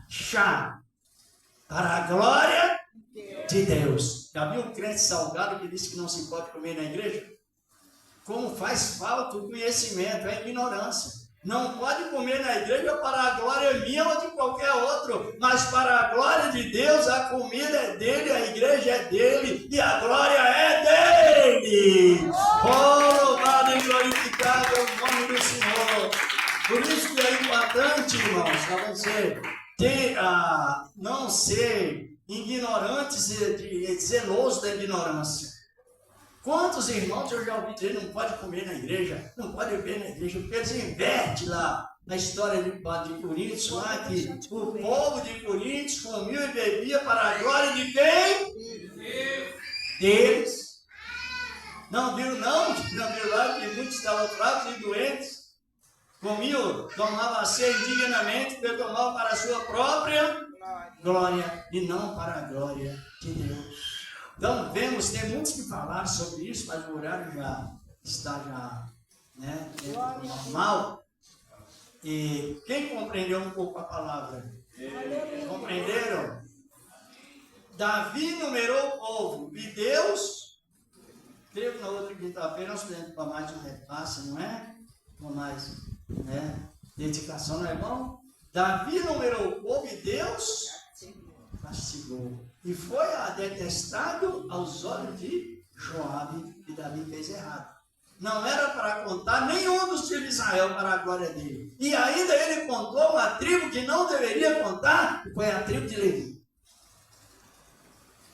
Chá. para a glória de Deus. Já viu um crente salgado que disse que não se pode comer na igreja? Como faz falta o conhecimento, é ignorância. Não pode comer na igreja para a glória minha ou de qualquer outro, mas para a glória de Deus, a comida é dele, a igreja é dele e a glória é dele. Oh, louvado e glorificado é o nome do Senhor. Por isso que é importante, irmãos, para você não ser ignorantes e zelosos da ignorância. Quantos irmãos eu já ouvi dizer não pode comer na igreja, não pode beber na igreja, porque eles invertem lá na história de Coríntios, lá que o povo de Coríntios comia e bebia para a glória de quem? Deles. Não viram não? Não viram lá que muitos estavam fracos e doentes? Comiam, tomavam a ceia indignamente, porque tomavam para a sua própria glória e não para a glória de Deus. Então, tem muitos que falaram sobre isso, mas o horário já está normal. E quem compreendeu um pouco a palavra? Compreenderam? Davi numerou o povo e Deus, creio que na outra quinta-feira nós podemos para mais um repasse, não é? Com mais dedicação, não é bom? Davi numerou o povo e Deus castigou. E foi detestado aos olhos de Joabe, que Davi fez errado. Não era para contar nenhum dos filhos de Israel para a glória dele. E ainda ele contou uma tribo que não deveria contar, que foi a tribo de Levi.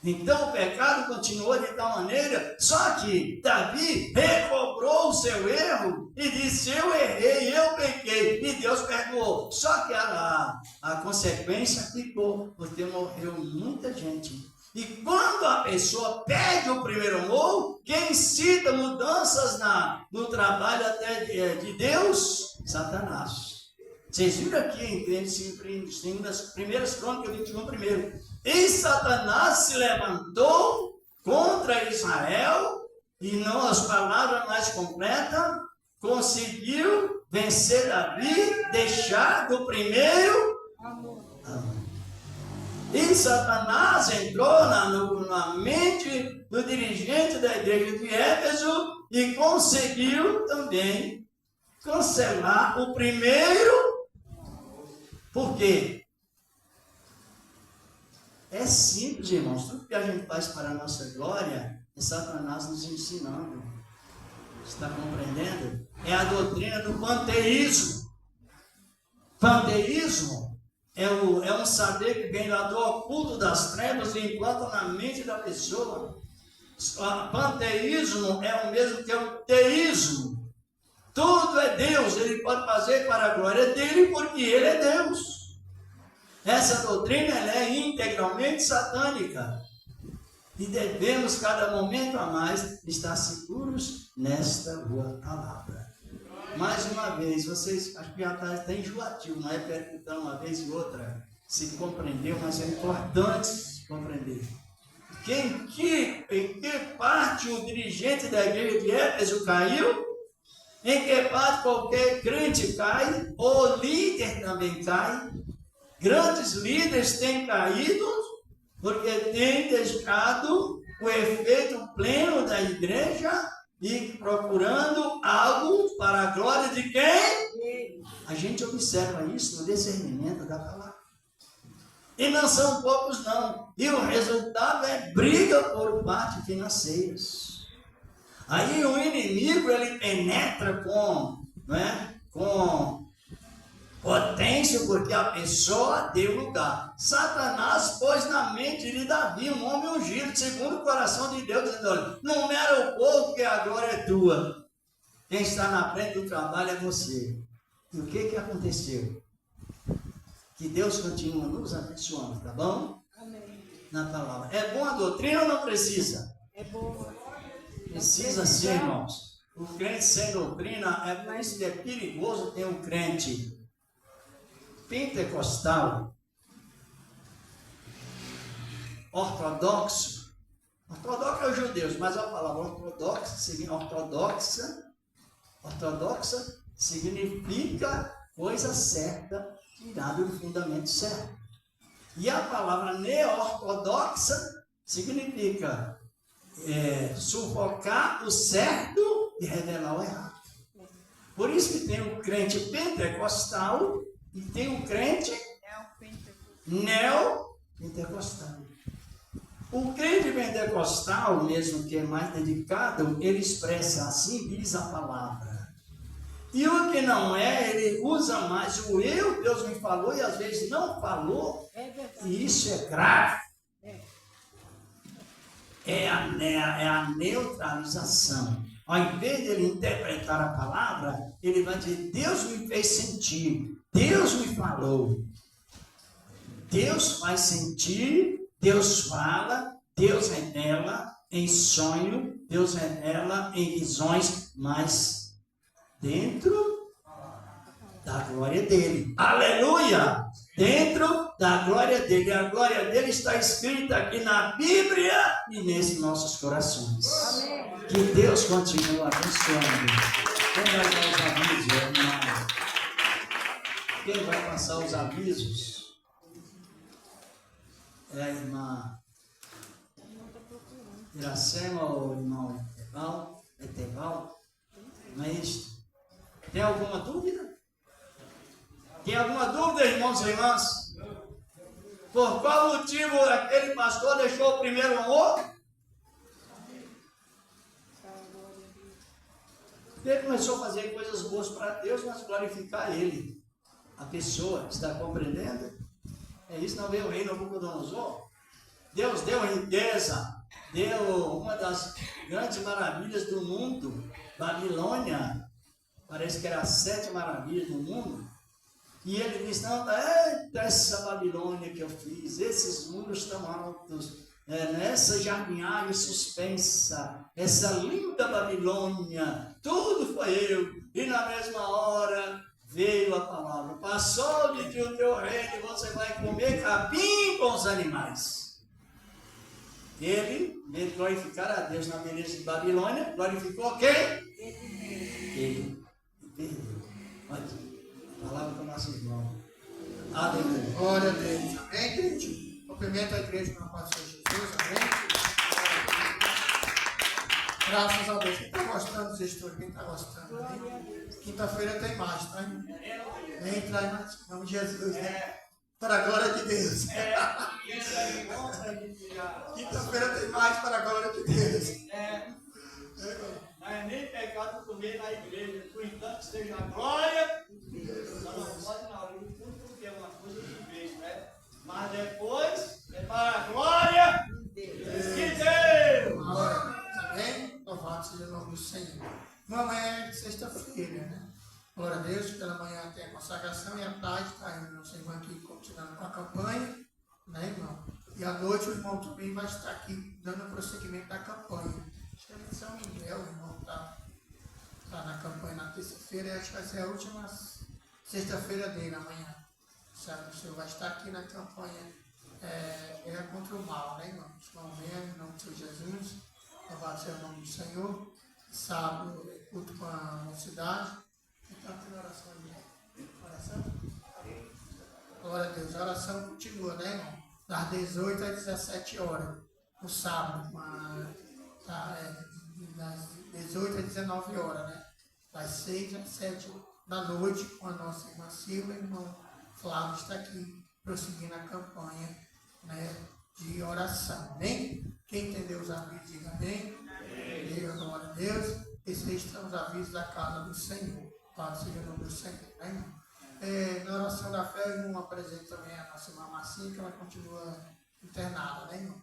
Então o pecado continuou de tal maneira, só que Davi recobrou o seu erro e disse: eu errei, eu pequei, e Deus perdoou. Só que a consequência ficou, porque morreu muita gente. E quando a pessoa perde o primeiro amor, quem incita mudanças no trabalho até de Deus? Satanás. Vocês viram aqui em 1 Crônicas 21, primeiro. E Satanás se levantou contra Israel, e não as palavras mais completas, conseguiu vencer Davi, deixar do primeiro amor. E Satanás entrou na mente do dirigente da igreja de Éfeso e conseguiu também cancelar o primeiro. Por quê? É simples, irmãos. Tudo que a gente faz para a nossa glória é Satanás nos ensinando. Está compreendendo? É a doutrina do panteísmo. Panteísmo é um saber que vem lá do oculto das trevas e implanta na mente da pessoa. Panteísmo é o mesmo que o teísmo. Tudo é Deus, ele pode fazer para a glória dele porque ele é Deus. Essa doutrina ela é integralmente satânica. E devemos, cada momento a mais, estar seguros nesta boa palavra. Mais uma vez, vocês, acho que já está até enjoativo, não é? Perguntando uma vez e outra, se compreendeu, mas é importante compreender. Em que parte o dirigente da igreja de Éfeso caiu? Em que parte qualquer crente cai? O líder também cai? Grandes líderes têm caído porque têm deixado o efeito pleno da igreja e procurando algo para a glória de quem? A gente observa isso no discernimento da palavra. E não são poucos não. E o resultado é briga por partes financeiras. Aí o inimigo ele penetra com potência, porque a pessoa deu lugar. Satanás pôs na mente de Davi um homem ungido, segundo o coração de Deus, dizendo: olha, não era o povo, porque a glória é tua. Quem está na frente do trabalho é você. E o que aconteceu? Que Deus continua nos abençoando, tá bom? Amém. Na palavra. É bom a doutrina ou não precisa? É bom. Precisa sim, irmãos. O crente sem doutrina, por isso que é perigoso ter um crente pentecostal, ortodoxo é os judeus, mas a palavra ortodoxa significa coisa certa, tirada do fundamento certo. E a palavra neortodoxa significa sufocar o certo e revelar o errado. Por isso que tem o crente pentecostal e tem o crente neopentecostal. O crente pentecostal, mesmo que é mais dedicado, ele expressa assim, diz a palavra. E o que não é, ele usa mais o eu, Deus me falou, e às vezes não falou, e isso é grave. É a neutralização. Ao invés de ele interpretar a palavra, ele vai dizer, Deus me fez sentir, Deus me falou. Deus faz sentir, Deus fala, Deus revela em sonho, Deus revela em visões, mas dentro da glória dele. Aleluia! Dentro da glória dele. A glória dele está escrita aqui na Bíblia e nesses nossos corações. Amém. Que Deus continue abençoando. Quem vai dar os avisos, irmão? Quem vai passar os avisos? É a irmã Iracema ou o irmão Eteval? Não é isso? Tem alguma dúvida? Tem alguma dúvida, irmãos e irmãs? Por qual motivo aquele pastor deixou o primeiro amor? Ele começou a fazer coisas boas para Deus, mas glorificar Ele. A pessoa, está compreendendo? É isso, não veio o rei Nabucodonosor? Deus deu riqueza, deu uma das grandes maravilhas do mundo, Babilônia, parece que era as 7 maravilhas do mundo. E ele disse, não, essa Babilônia que eu fiz, esses muros tão altos, essa jardinagem suspensa, essa linda Babilônia, tudo foi eu. E na mesma hora veio a palavra, passou de que o teu reino e você vai comer capim com os animais. Ele, em glorificar a Deus na beleza de Babilônia, glorificou quem? Ele. Olha. Palavra com o nosso irmão. Aleluia. Glória a Deus. Amém, gente? Cumprimento a igreja com a paz do Senhor Jesus. Amém? Graças a Deus. Quem está gostando dos estudos? Quem está gostando? Amém? Quinta-feira tem mais, tá? Entra aí, em nome de Jesus, né? Para a glória de Deus. Quinta-feira tem mais para a glória de Deus. Não é nem pecado comer na igreja, por enquanto seja a glória. Só não pode na hora do culto porque é uma coisa de vez, né? Mas depois é para a glória de Deus. Amém? Louvado seja o nome do Senhor. Não é sexta-feira, né? Glória a Deus, pela manhã tem a consagração e à tarde está indo nosso irmão aqui continuando com a campanha, né, irmão? E à noite o irmão também vai estar aqui dando prosseguimento da campanha. Acho que é São Miguel, o irmão está na campanha na terça-feira e acho que vai ser a última sexta-feira dele amanhã. Sabe, o Senhor vai estar aqui na campanha guerra contra o mal, né, irmão? Vamos ver, em nome do Senhor Jesus. Louvado seja o nome do Senhor. Sábado, culto com a mocidade. Então, tem oração ali. Oração? Glória a Deus. A oração continua, né, irmão? Das 18 às 17 horas. No sábado, das 18 às 19 horas, né? Das 6 às 7 da noite, com a nossa irmã Silvia e o irmão Flávio está aqui, prosseguindo a campanha, né, de oração. Amém? Quem entendeu os avisos, diga amém. Diga glória a Deus. Esses são os avisos da casa do Senhor. Pai, seja o nome do Senhor, né, irmão? Na oração da fé, eu não apresento também a nossa irmã Marcinha, que ela continua internada, né, irmão?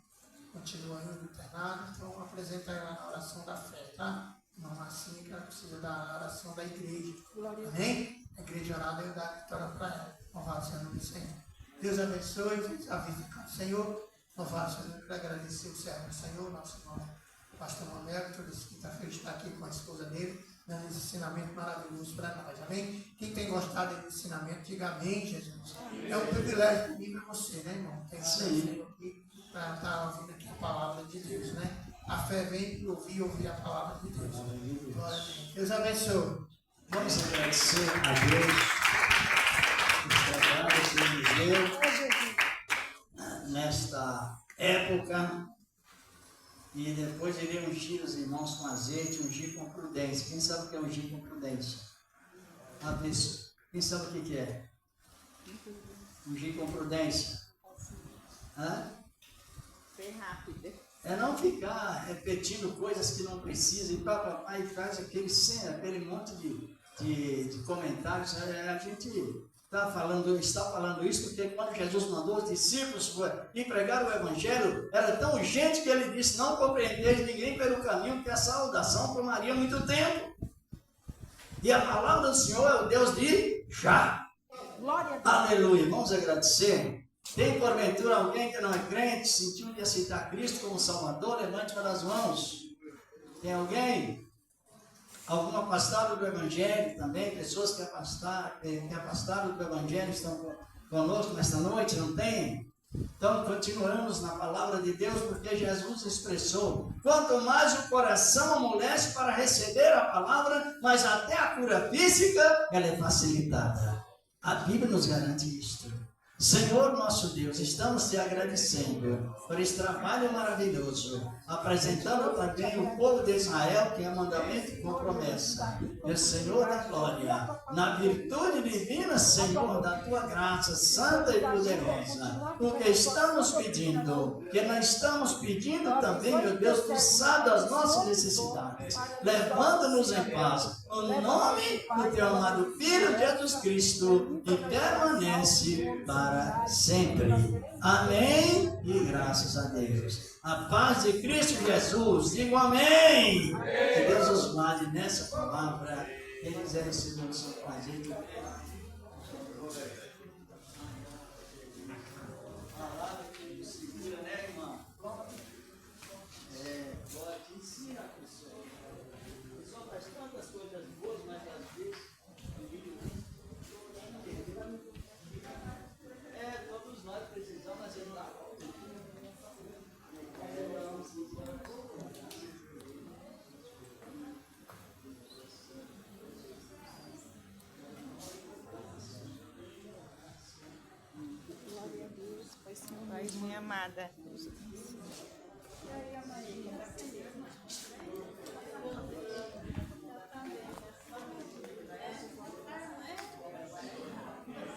Continua indo internada, então apresenta ela na oração da fé, tá? Irmã Marcinha, que ela precisa da oração da igreja. Amém? A igreja orada e eu dar a vitória para ela. Louvado seja o nome do Senhor. Deus abençoe, avisa o Senhor. Louvado seja o Senhor. Eu quero agradecer o servo do Senhor, nosso irmão Pastor Manuel, que toda quinta-feira está aqui com a esposa dele, dando esse ensinamento maravilhoso para nós. Amém? Quem tem gostado desse ensinamento, diga amém, Jesus. É um privilégio para mim e para você, né, irmão? Tem você aqui para estar ouvindo aqui a palavra de Deus, né? A fé vem de ouvir a palavra de Deus. Glória a Deus. Deus abençoe. Vamos agradecer a Deus. Os trabalhos que Ele nos deu. época. E depois irei ungir os irmãos com azeite, ungir com prudência. Quem sabe o que é ungir com prudência? Quem sabe o que é? Ungir com prudência. Hã? Bem rápido. É não ficar repetindo coisas que não precisa. E papai faz aquele monte de comentários. A gente está falando isso porque quando Jesus mandou os discípulos ir pregar o Evangelho, era tão urgente que ele disse: não compreendeis ninguém pelo caminho, que a saudação tomaria muito tempo. E a palavra do Senhor é o Deus de já. Glória a Deus. Aleluia. Vamos agradecer. Tem porventura alguém que não é crente, sentiu de aceitar Cristo como Salvador? Levante uma das mãos. Tem alguém? Algum afastado do Evangelho também? Pessoas que afastaram do Evangelho estão conosco nesta noite? Não tem? Então continuamos na palavra de Deus, porque Jesus expressou: quanto mais o coração amolece para receber a palavra, mas até a cura física ela é facilitada. A Bíblia nos garante isto. Senhor nosso Deus, estamos te agradecendo por esse trabalho maravilhoso, apresentando também o povo de Israel, que é mandamento com promessa. E o Senhor da glória, na virtude divina, Senhor, da tua graça santa e poderosa, o que estamos pedindo, que nós estamos pedindo também, meu Deus, tu sabe das nossas necessidades, levando-nos em paz, no nome do teu amado Filho Jesus Cristo, que permanece para sempre. Amém e graças a Deus. A paz de Cristo Jesus, digo amém. Que Deus os guarde nessa palavra. Quem quiser receber o seu prazer, palavra que nos segura, né, irmão? Agora te ensina a pessoa. A pessoa faz tantas coisas boas, mas às vezes todos nós precisamos ajudar. Paz, minha amada.